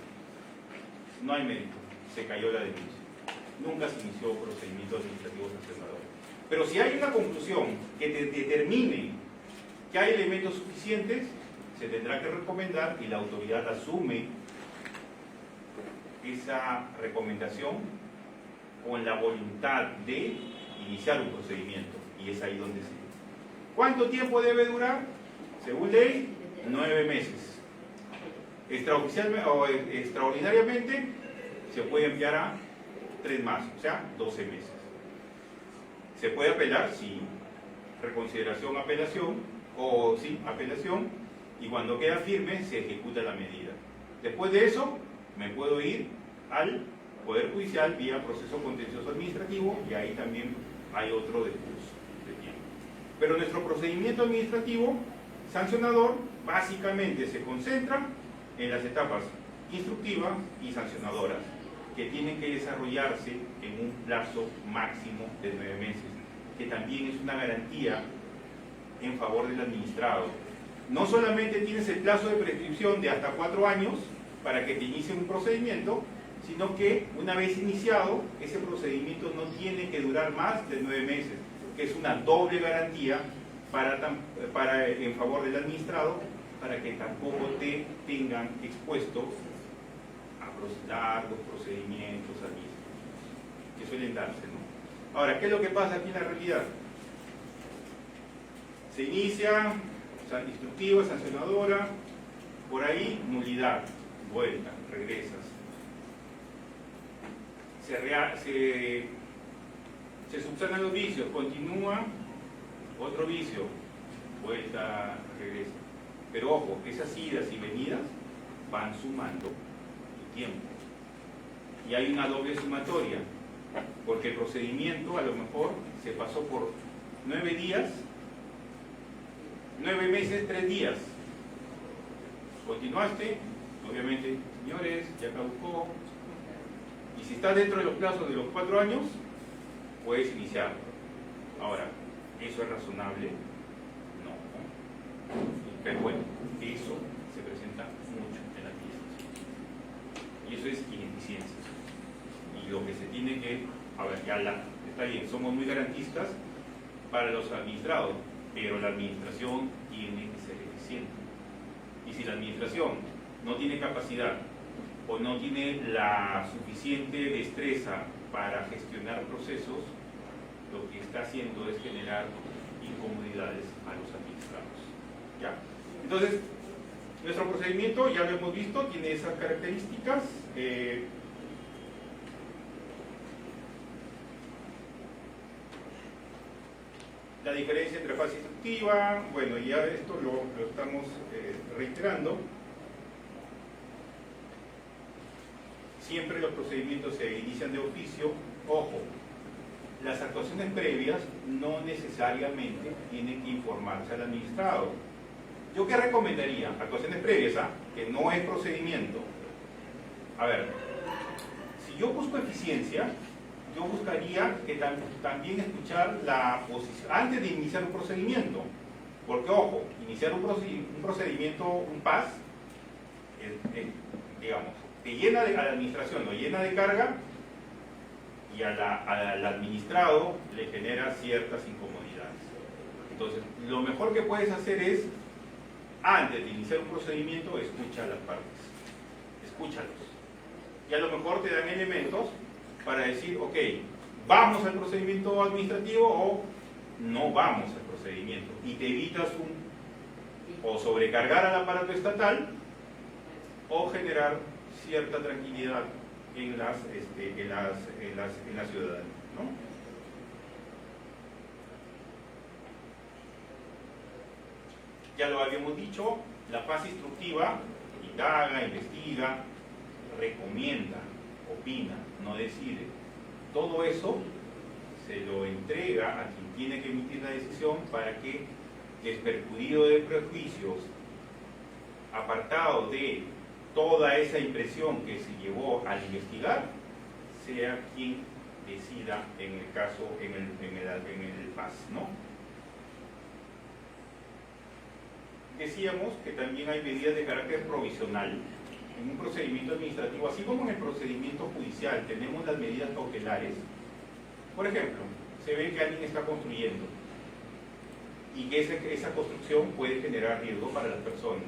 No hay mérito, se cayó la denuncia. Nunca se inició procedimiento administrativo sancionador. Pero si hay una conclusión que determine que hay elementos suficientes, se tendrá que recomendar y la autoridad asume esa recomendación con la voluntad de iniciar un procedimiento. Y es ahí donde se... ¿Cuánto tiempo debe durar? Según ley, 9 meses. Extraordinariamente se puede enviar a 3 más, o sea, 12 meses. ¿Se puede apelar? Sí. Reconsideración, apelación, o sí, apelación, y cuando queda firme se ejecuta la medida. Después de eso, me puedo ir al Poder Judicial vía proceso contencioso administrativo, y ahí también hay otro decurso de tiempo. Pero nuestro procedimiento administrativo sancionador básicamente se concentra en las etapas instructivas y sancionadoras, que tienen que desarrollarse en un plazo máximo de 9 meses, que también es una garantía en favor del administrado. No solamente tienes el plazo de prescripción de hasta 4 años para que te inicie un procedimiento, sino que una vez iniciado, ese procedimiento no tiene que durar más de 9 meses, que es una doble garantía en favor del administrado, para que tampoco te tengan expuesto a largos procedimientos administrativos que suelen darse, ¿no? Ahora, ¿qué es lo que pasa aquí en la realidad? Se inicia, instructiva, sancionadora, por ahí nulidad, vuelta, regresas. Se subsanan los vicios, continúa otro vicio, vuelta, regresa. Pero ojo, esas idas y venidas van sumando tu tiempo. Y hay una doble sumatoria, porque el procedimiento a lo mejor se pasó por 9 días, 9 meses, 3 días. Continuaste, obviamente, señores, ya caducó. Y si estás dentro de los plazos de los 4 años, puedes iniciar. Ahora, ¿eso es razonable? No. Pero bueno, eso se presenta mucho en la administración. Y eso es ineficiencia. Y lo que se tiene que... A ver, está bien, somos muy garantistas para los administrados, pero la administración tiene que ser eficiente. Y si la administración no tiene capacidad o no tiene la suficiente destreza para gestionar procesos, lo que está haciendo es generar incomodidades a los administrados. ¿Ya? Entonces, nuestro procedimiento, ya lo hemos visto, tiene esas características. La diferencia entre fase instructiva, bueno, ya esto lo estamos reiterando. Siempre los procedimientos se inician de oficio. Ojo, las actuaciones previas no necesariamente tienen que informarse al administrado. ¿Yo qué recomendaría? Actuaciones previas, que no es procedimiento. A ver, si yo busco eficiencia, yo buscaría que también escuchar la posición antes de iniciar un procedimiento. Porque, ojo, iniciar un procedimiento, un PAS, digamos, te llena a la administración, lo llena de carga, y al administrado le genera ciertas incomodidades. Entonces, lo mejor que puedes hacer es, antes de iniciar un procedimiento, escucha a las partes. Escúchalos. Y a lo mejor te dan elementos para decir, ok, ¿vamos al procedimiento administrativo o no vamos al procedimiento? Y te evitas o sobrecargar al aparato estatal o generar cierta tranquilidad en la ciudadanía, ¿no? Ya lo habíamos dicho, la fase instructiva indaga, investiga, recomienda, opina, no decide. todo eso se lo entrega a quien tiene que emitir la decisión para que, desperjudido de prejuicios, apartado de toda esa impresión que se llevó al investigar, sea quien decida en el caso, en el PAS, ¿no? Decíamos que también hay medidas de carácter provisional en un procedimiento administrativo, así como en el procedimiento judicial tenemos las medidas cautelares. Por ejemplo, se ve que alguien está construyendo y que esa construcción puede generar riesgo para las personas.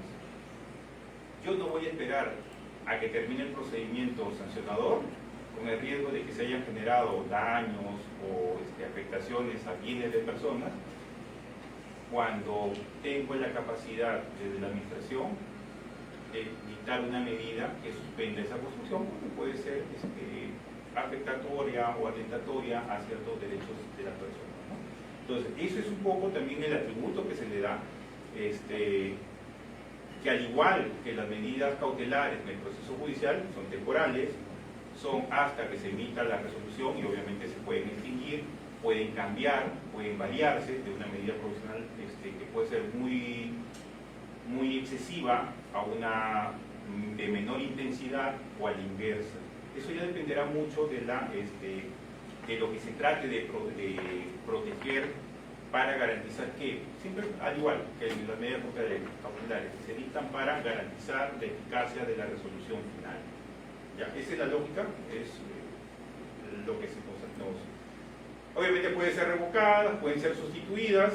Yo no voy a esperar a que termine el procedimiento sancionador con el riesgo de que se hayan generado daños o afectaciones a bienes de personas, cuando tengo la capacidad desde la administración de dictar una medida que suspenda esa construcción, porque puede ser afectatoria o atentatoria a ciertos derechos de las personas, ¿no? Entonces, eso es un poco también el atributo que se le da, que al igual que las medidas cautelares en el proceso judicial son temporales, son hasta que se emita la resolución y obviamente se pueden extinguir, pueden cambiar, pueden variarse de una medida provisional que puede ser muy, muy excesiva a una de menor intensidad o a la inversa. Eso ya dependerá mucho de lo que se trate de proteger para garantizar que, siempre al igual que en las medidas cautelares, se dictan para garantizar la eficacia de la resolución final. ¿Ya? Esa es la lógica, es lo que se nos... Obviamente pueden ser revocadas, pueden ser sustituidas.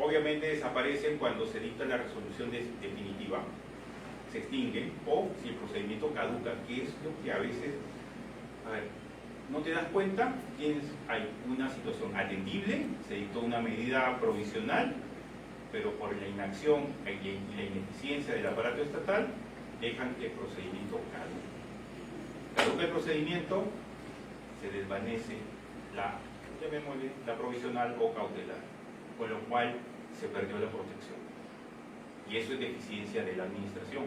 Obviamente desaparecen cuando se dicta la resolución definitiva, se extinguen, o si el procedimiento caduca, que es lo que a veces, no te das cuenta, hay una situación atendible, se dictó una medida provisional, pero por la inacción y la ineficiencia del aparato estatal, dejan que el procedimiento caduque. Caduca el procedimiento, se desvanece llamémosle, la provisional o cautelar, con lo cual se perdió la protección. Y eso es deficiencia de la administración.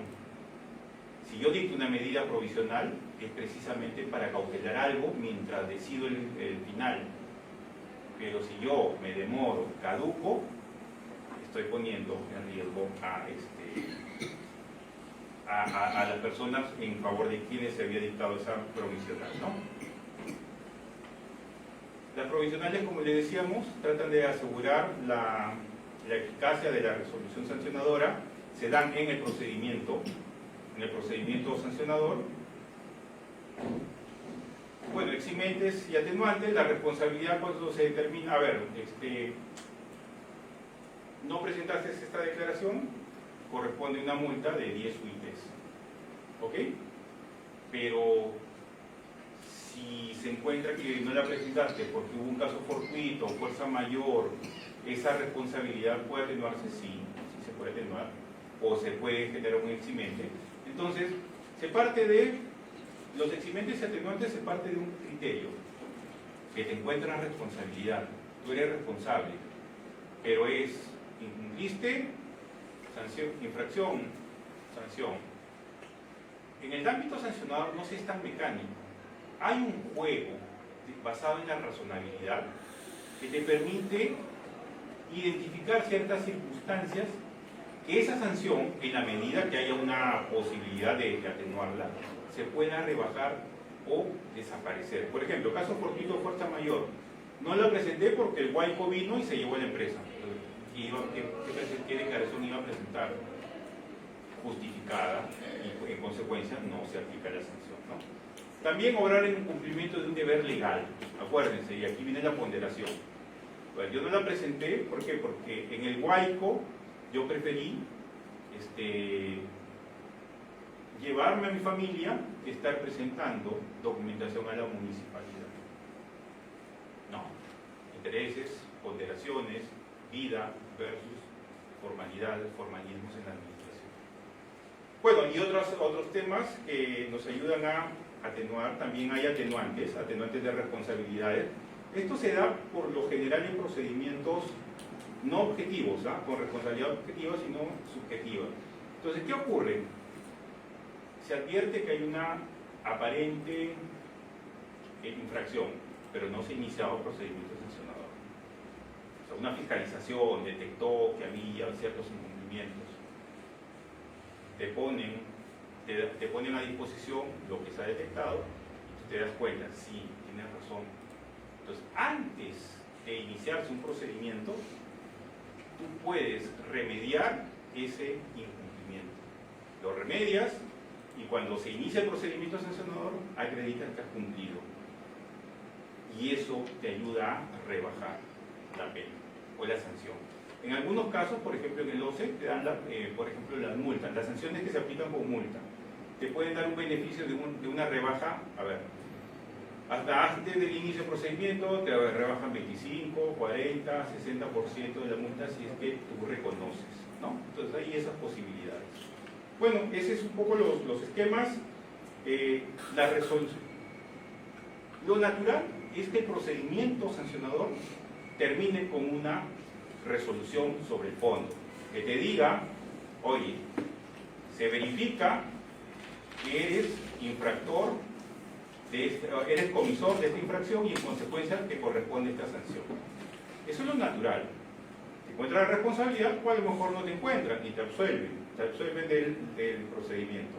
Si yo dicto una medida provisional, es precisamente para cautelar algo mientras decido el final. Pero si yo me demoro, caduco, estoy poniendo en riesgo a las personas en favor de quienes se había dictado esa provisional, ¿no? Las provisionales, como le decíamos, tratan de asegurar la eficacia de la resolución sancionadora, se dan en el procedimiento sancionador. Bueno, eximentes y atenuantes, la responsabilidad cuando se determina, no presentaste esta declaración, corresponde una multa de 10 UITs, ¿ok? Pero si se encuentra que no la presentaste porque hubo un caso fortuito, fuerza mayor, esa responsabilidad puede atenuarse, sí se puede atenuar, o se puede generar un eximente. Entonces, los eximentes y atenuantes se parte de un criterio, que te encuentran responsabilidad, tú eres responsable, pero incumpliste, sanción, infracción, sanción. En el ámbito sancionador no se es tan mecánico. Hay un juego basado en la razonabilidad que te permite identificar ciertas circunstancias que esa sanción, en la medida que haya una posibilidad de atenuarla, se pueda rebajar o desaparecer. Por ejemplo, caso fortuito de fuerza mayor. No la presenté porque el Guayco vino y se llevó a la empresa. ¿Qué declaración iba a presentar? Justificada, y en consecuencia no se aplica la sanción, ¿no? También obrar en cumplimiento de un deber legal. Acuérdense, y aquí viene la ponderación. Bueno, yo no la presenté, ¿por qué? Porque en el Guayco yo preferí llevarme a mi familia que estar presentando documentación a la municipalidad. No. Intereses, ponderaciones, vida versus formalidades, formalismos en la administración. Bueno, y otros temas que nos ayudan a atenuar, también hay atenuantes de responsabilidades. Esto se da por lo general en procedimientos no objetivos, con responsabilidad objetiva, sino subjetiva. Entonces, ¿qué ocurre? se advierte que hay una aparente infracción, pero no se ha iniciado procedimiento sancionador. O sea, una fiscalización detectó que había ciertos incumplimientos. Te ponen a disposición lo que se ha detectado y tú te das cuenta, sí, tienes razón. Entonces, antes de iniciarse un procedimiento, tú puedes remediar ese incumplimiento. Lo remedias y cuando se inicia el procedimiento sancionador, acreditas que has cumplido. Y eso te ayuda a rebajar la pena o la sanción. En algunos casos, por ejemplo en el OCE, te dan por ejemplo las multas, las sanciones que se aplican con multa. Te pueden dar un beneficio de una rebaja, a ver, hasta antes del inicio del procedimiento te rebajan 25, 40, 60% de la multa si es que tú reconoces, ¿no? Entonces hay esas posibilidades. Bueno, ese es un poco los esquemas, la resolución. Lo natural es que el procedimiento sancionador termine con una resolución sobre el fondo, que te diga, oye, se verifica que eres infractor, eres comisor de esta infracción y en consecuencia te corresponde esta sanción. Eso es lo natural. Te encuentras la responsabilidad, o a lo mejor no te encuentran y te absuelven del procedimiento.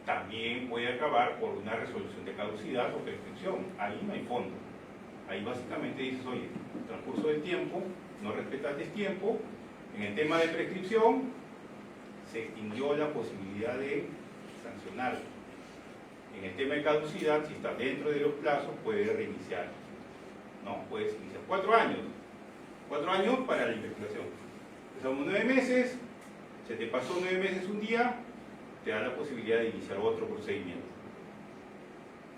También puede acabar por una resolución de caducidad o prescripción. Ahí no hay fondo. Ahí básicamente dices, oye, en el transcurso del tiempo, no respetaste tiempo. En el tema de prescripción, se extinguió la posibilidad de sancionar. En el tema de caducidad, si está dentro de los plazos, puede reiniciar. No, puedes iniciar 4 años. 4 años para la investigación. Empezamos 9 meses, se te pasó 9 meses un día, te da la posibilidad de iniciar otro procedimiento.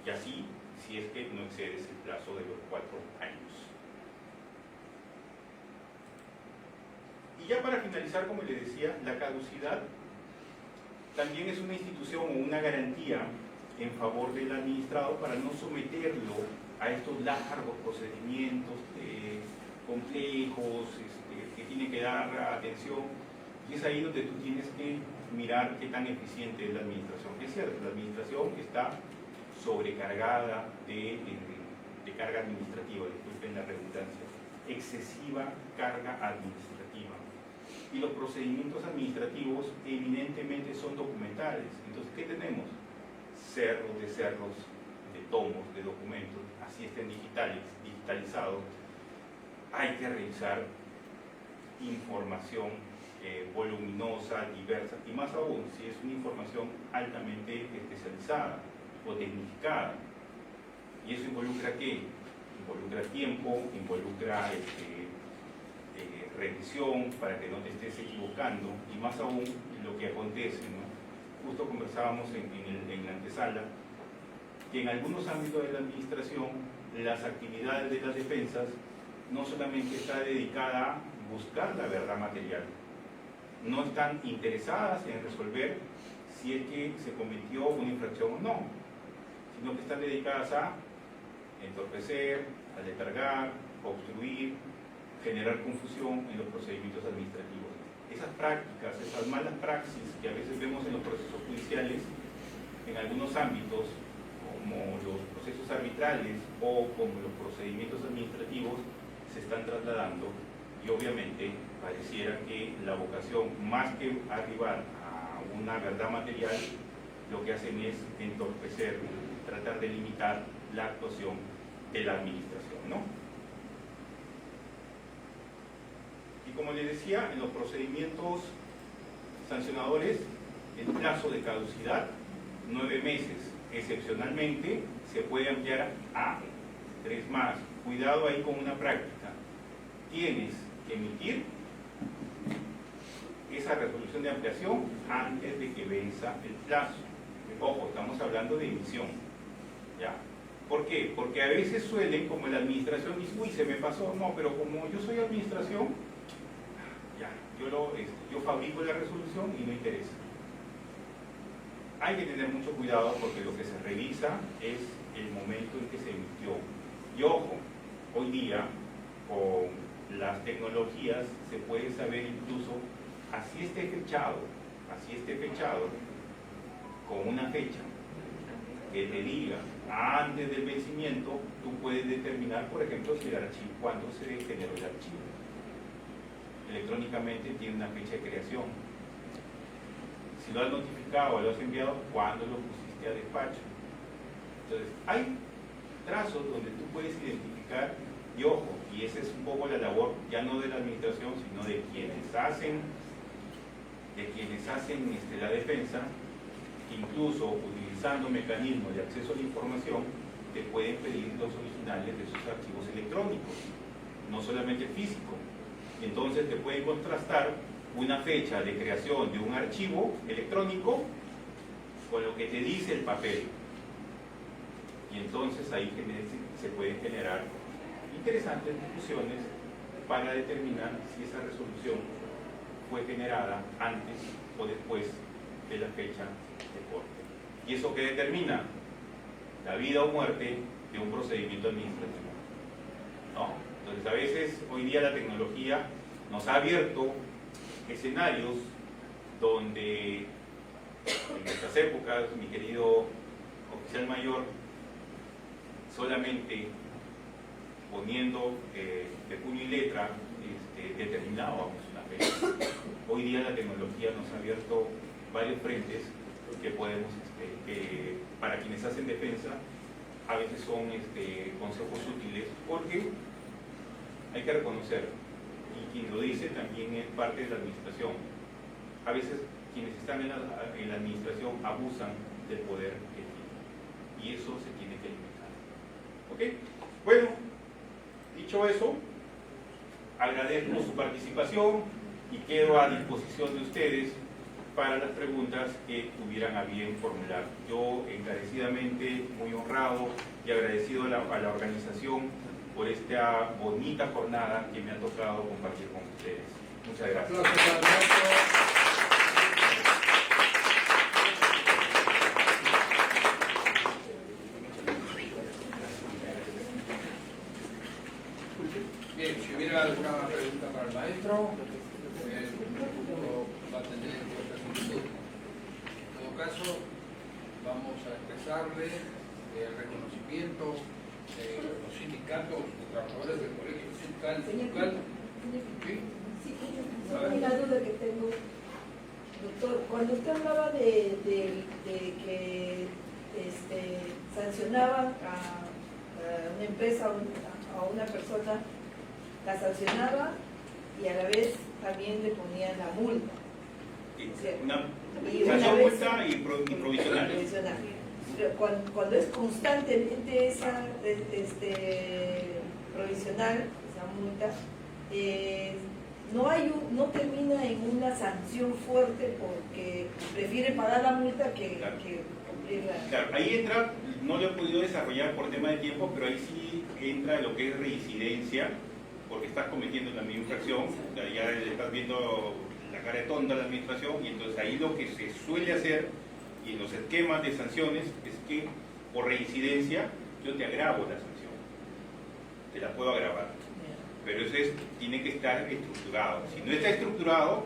Y así, si es que no excedes el plazo de los 4 años. Y ya para finalizar, como les decía, la caducidad también es una institución o una garantía en favor del administrado para no someterlo a estos largos procedimientos complejos que tiene que dar atención. Y es ahí donde tú tienes que mirar qué tan eficiente es la administración. Es cierto, la administración está sobrecargada de carga administrativa, disculpen la redundancia, excesiva carga administrativa. Y los procedimientos administrativos evidentemente son documentales. Entonces, ¿qué tenemos? Cerros de tomos, de documentos, así estén digitalizados. Hay que revisar información voluminosa, diversa, y más aún si es una información altamente especializada o tecnificada. ¿Y eso involucra qué? Involucra tiempo, involucra revisión para que no te estés equivocando, y más aún lo que acontece, ¿no? Justo conversábamos en la antesala que en algunos ámbitos de la administración las actividades de las defensas no solamente está dedicada a buscar la verdad material, no están interesadas en resolver si es que se cometió una infracción o no, sino que están dedicadas a entorpecer, a letargar, obstruir, generar confusión en los procedimientos administrativos. Esas prácticas, esas malas praxis que a veces vemos en los procesos judiciales, en algunos ámbitos, como los procesos arbitrales o como los procedimientos administrativos, se están trasladando, y obviamente pareciera que la vocación, más que arribar a una verdad material, lo que hacen es entorpecer, tratar de limitar la actuación de la administración, ¿no? Y como les decía, en los procedimientos sancionadores, el plazo de caducidad, 9 meses. Excepcionalmente, se puede ampliar a 3 más. Cuidado ahí con una práctica. Tienes que emitir esa resolución de ampliación antes de que venza el plazo. Ojo, estamos hablando de emisión. ¿Ya? ¿Por qué? Porque a veces suelen, como la administración dice, uy, se me pasó. No, pero como yo soy administración, ya, yo fabrico la resolución y no interesa. Hay que tener mucho cuidado porque lo que se revisa es el momento en que se emitió. Y ojo, hoy día, con las tecnologías, se puede saber incluso, así esté fechado así esté fechado, con una fecha que te diga antes del vencimiento, tú puedes determinar, por ejemplo, si el archivo, cuándo se generó el archivo. Electrónicamente tiene una fecha de creación. Si lo has notificado o lo has enviado, ¿cuándo lo pusiste a despacho? Entonces, hay trazos donde tú puedes identificar, y ojo, y esa es un poco la labor ya no de la administración, sino de quienes hacen la defensa, incluso utilizando mecanismos de acceso a la información, te pueden pedir los originales de sus archivos electrónicos, no solamente físico. Entonces te pueden contrastar una fecha de creación de un archivo electrónico con lo que te dice el papel. Y entonces ahí se pueden generar interesantes discusiones para determinar si esa resolución fue generada antes o después de la fecha de corte. ¿Y eso qué determina? La vida o muerte de un procedimiento administrativo, ¿no? Entonces, a veces, hoy día la tecnología nos ha abierto escenarios donde, en nuestras épocas, mi querido oficial mayor, solamente poniendo de puño y letra determinábamos una fecha. Hoy día la tecnología nos ha abierto varios frentes que podemos, para quienes hacen defensa, a veces son consejos útiles, porque hay que reconocer, y quien lo dice también es parte de la administración. A veces quienes están en la administración abusan del poder que tienen, y eso se tiene que limitar. ¿Ok? Bueno, dicho eso, agradezco su participación y quedo a disposición de ustedes para las preguntas que tuvieran a bien formular. Yo encarecidamente muy honrado y agradecido a la organización por esta bonita jornada que me ha tocado compartir con ustedes. Muchas gracias. Bien, si hubiera alguna pregunta para el maestro, va a tener otra solicitud. En todo caso, vamos a expresarle el reconocimiento de los sindicatos, los trabajadores del colegio sindical. Sí, una duda que tengo, doctor. Cuando usted hablaba de que sancionaban a una empresa, a una persona, la sancionaba y a la vez también le ponían la multa. Una multa y provisional. Pero cuando es constantemente esa provisional, esa multa, no termina en una sanción fuerte porque prefiere pagar la multa que cumplir la... Claro, ahí entra, no lo he podido desarrollar por tema de tiempo, pero ahí sí entra lo que es reincidencia, porque estás cometiendo la misma infracción, ya le estás viendo la cara de tonta a la administración, y entonces ahí lo que se suele hacer, y en los esquemas de sanciones, es que por reincidencia yo te agravo la sanción, te la puedo agravar, pero eso tiene que estar estructurado. Si no está estructurado,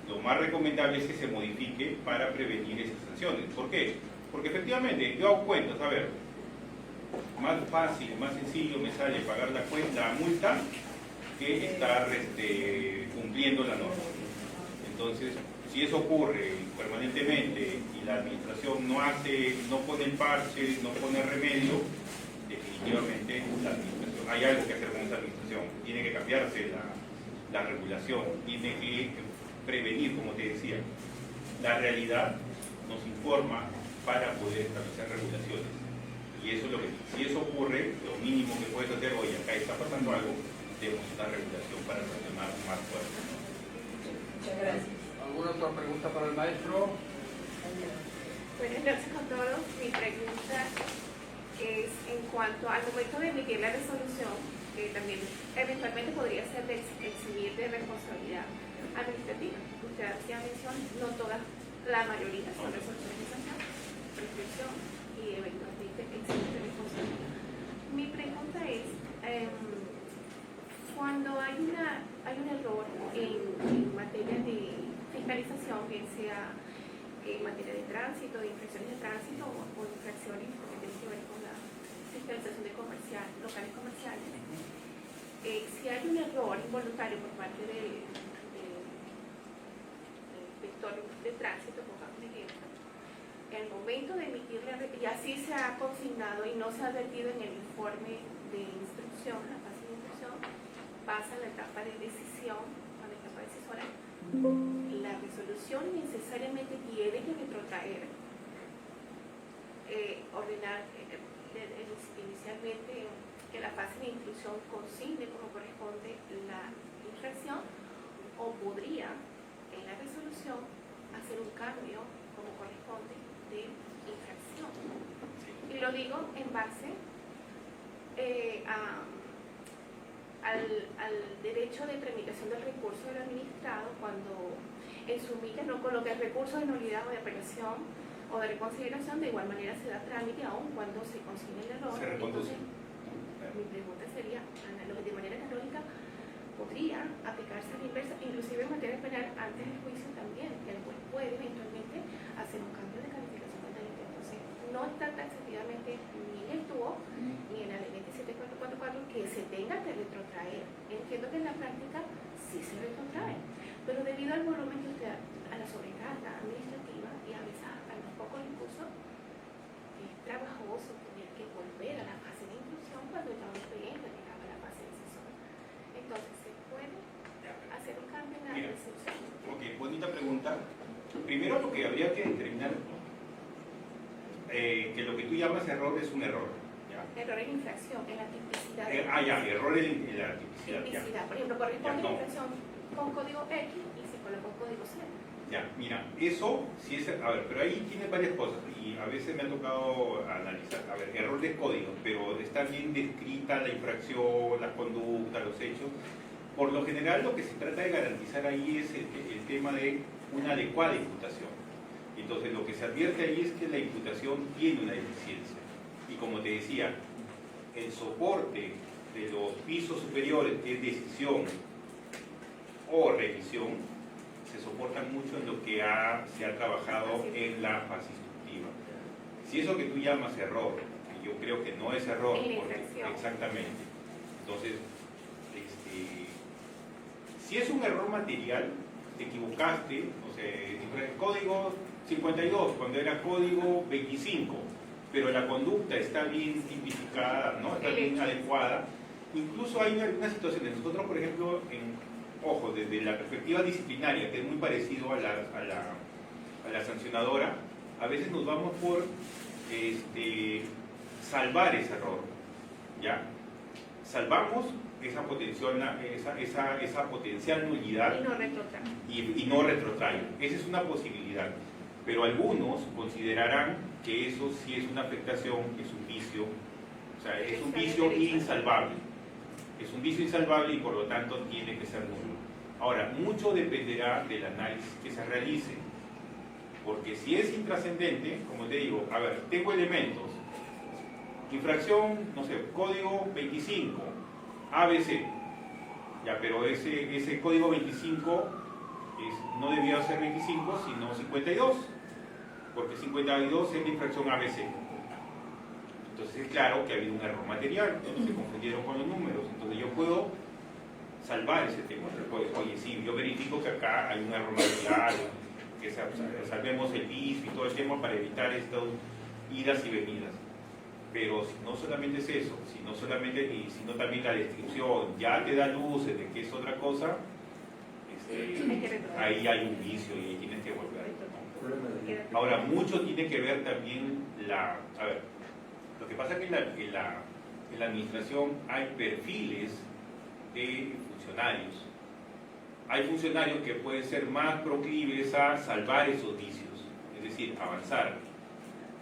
lo más recomendable es que se modifique para prevenir esas sanciones. ¿Por qué? Porque efectivamente yo hago cuentas, a ver, más fácil, más sencillo me sale pagar la multa que estar cumpliendo la norma. Entonces, si eso ocurre permanentemente y la administración no pone el parche, no pone remedio, definitivamente la administración, hay algo que hacer con esa administración, tiene que cambiarse la regulación, tiene que prevenir, como te decía. La realidad nos informa para poder establecer regulaciones. Y eso es lo que, si eso ocurre, lo mínimo que puedes hacer, oye, acá está pasando algo, debemos una regulación para sancionar más fuerte. Muchas gracias. ¿Alguna otra pregunta para el maestro? Buenas noches con todos. Mi pregunta es en cuanto al momento de emitir la resolución, que también eventualmente podría ser de eximir de responsabilidad administrativa. Usted hacía mención, no todas, la mayoría son resoluciones de sanción, prescripción y eventualmente eximir de responsabilidad. Mi pregunta es, cuando hay un error en materia de fiscalización, bien sea materia de tránsito, de infracciones de tránsito o infracciones que tienen que ver con la fiscalización de locales comerciales. Si hay un error involuntario por parte del inspector de tránsito, por ejemplo, en el momento de emitir y así se ha consignado y no se ha advertido en el informe de instrucción, la fase de instrucción, pasa a la etapa de decisión, a la etapa decisora. La resolución necesariamente tiene que retrotraer, ordenar inicialmente que la fase de instrucción consigne como corresponde la infracción, o podría en la resolución hacer un cambio como corresponde de infracción. Y lo digo en base al derecho de tramitación del recurso del administrado, cuando en su milla no coloca el recurso de nulidad o de apelación o de reconsideración, de igual manera se da trámite aún cuando se consigue el error. Se reconduce. Entonces, mi pregunta sería, de manera analógica, ¿podría aplicarse a la inversa, inclusive en materia penal antes del juicio también, que el juez puede eventualmente hacer un cambio de calificación del delito? Entonces, no está taxativamente ni en el TUO ni en la ley 27444 que se tenga que retrotraer. Entiendo que en la práctica sí se retrotrae, pero debido al volumen que usted, a la sobrecarga administrativa y a veces a los pocos recursos, es trabajoso tener que volver a la fase de inclusión cuando ya un expediente llegaba a la fase de decisión. Entonces, ¿se puede hacer un cambio en la recepción? Ok, bonita pregunta. Primero, lo que habría que determinar que lo que tú llamas error es un error. ¿Ya? Error en infracción, en la tipicidad. Error en la tipicidad. Tipicidad. Por ejemplo, corresponde no. infracción con código X y se colocó código Z. Ya, mira, eso sí es, a ver, pero ahí tiene varias cosas y a veces me ha tocado analizar, a ver, error de código, pero está bien descrita la infracción, la conducta, los hechos. Por lo general lo que se trata de garantizar ahí es el tema de una adecuada imputación. Entonces lo que se advierte ahí es que la imputación tiene una deficiencia. Y como te decía, el soporte de los pisos superiores, que es decisión o revisión, se soportan mucho en lo que se ha trabajado en la fase instructiva. Si eso que tú llamas error, y yo creo que no es error, porque, exactamente. Entonces, si es un error material, te equivocaste, o sea, el código 52 cuando era código 25, pero la conducta está bien tipificada, ¿no? Está bien adecuada. Incluso hay algunas situaciones. Nosotros, por ejemplo, ojo, desde la perspectiva disciplinaria, que es muy parecido a la sancionadora, a veces nos vamos por salvar ese error, ¿ya? Salvamos esa potencial nulidad y no retrotrae. Esa es una posibilidad. Pero algunos considerarán que eso sí es una afectación, es un vicio, o sea, es un vicio insalvable. Es un vicio insalvable y por lo tanto tiene que ser nulo. Ahora, mucho dependerá del análisis que se realice, porque si es intrascendente, como te digo, a ver, tengo elementos, infracción, no sé, código 25, ABC, ya, pero ese código 25 no debía ser 25, sino 52, porque 52 es la infracción ABC. Entonces es claro que ha habido un error material, entonces se confundieron con los números, entonces yo puedo salvar ese tema. Oye, sí, yo verifico que acá hay un error material, que salvemos el vicio y todo el tema para evitar estas idas y venidas. Pero si no solamente es eso, sino también la descripción ya te da luces de que es otra cosa, ahí hay un vicio y ahí tienes que volver. Ahora, mucho tiene que ver también a ver, lo que pasa es que en la administración hay perfiles de funcionarios. Hay funcionarios que pueden ser más proclives a salvar esos vicios, es decir, avanzar.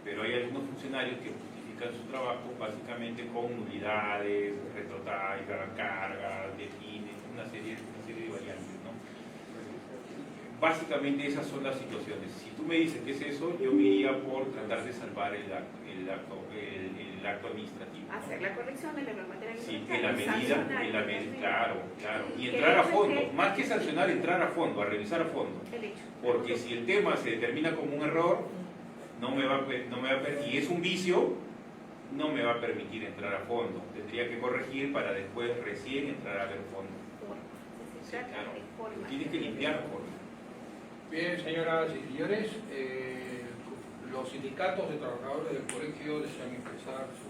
Pero hay algunos funcionarios que justifican su trabajo básicamente con nulidades, retrotraigan, cargas, definen, una serie de variantes, ¿no? básicamente esas son las situaciones. Si tú me dices qué es eso, yo me iría por tratar de salvar el acto administrativo, ¿no? Hacer la corrección de la norma de la Sí, legislatura, en la medida, sancionar, claro. Y que entrar a ese fondo, efecto- más que sancionar, entrar a fondo, a revisar a fondo. el hecho. Porque si el tema se determina como un error, y es un vicio, no me va a permitir entrar a fondo. Tendría que corregir para después recién entrar a ver fondo. Se Sí, trata claro. de forma. Tienes que limpiar a fondo. Bien, señoras y señores, los sindicatos de trabajadores del colegio desean expresar su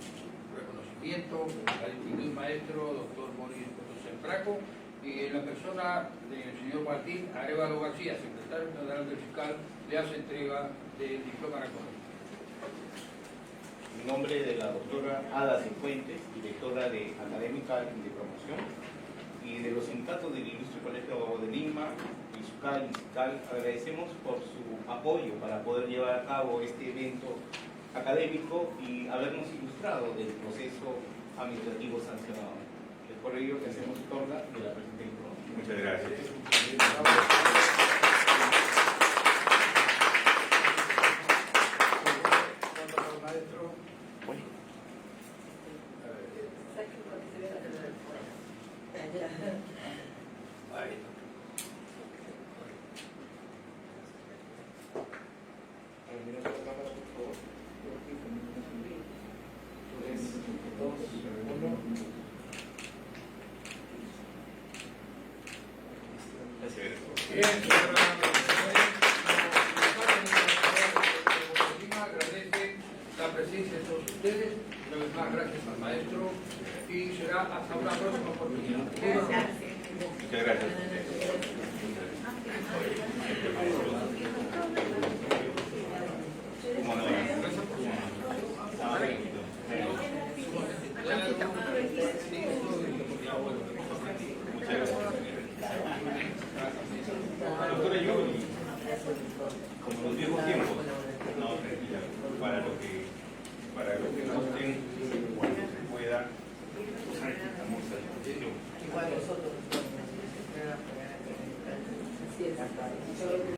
reconocimiento al distinguido maestro doctor Boris Sempraco y en la persona del señor Martín Arévalo García, secretario general del fiscal, le hace entrega del diploma de colegio. En nombre de la doctora Ada Cifuentes, directora de Académica de Promoción, y de los sindicatos del Ilustre Colegio de Lima, ISUCAL y CICAL, agradecemos por su apoyo para poder llevar a cabo este evento académico y habernos ilustrado del proceso administrativo sancionado. Es por ello que hacemos otorga de la presente información. Muchas gracias. Maestro. Ahí está. Bien, agradece la presencia de todos ustedes. Una vez más, gracias al maestro y será hasta una próxima oportunidad. Gracias. Muchas gracias. ¿Cómo no? Ah, bien. Muchas gracias. Doctora Yuri, como los viejos tiempos, no, tranquila, para lo que gusten, se pueda, estamos a disposición. Igual nosotros. Así es.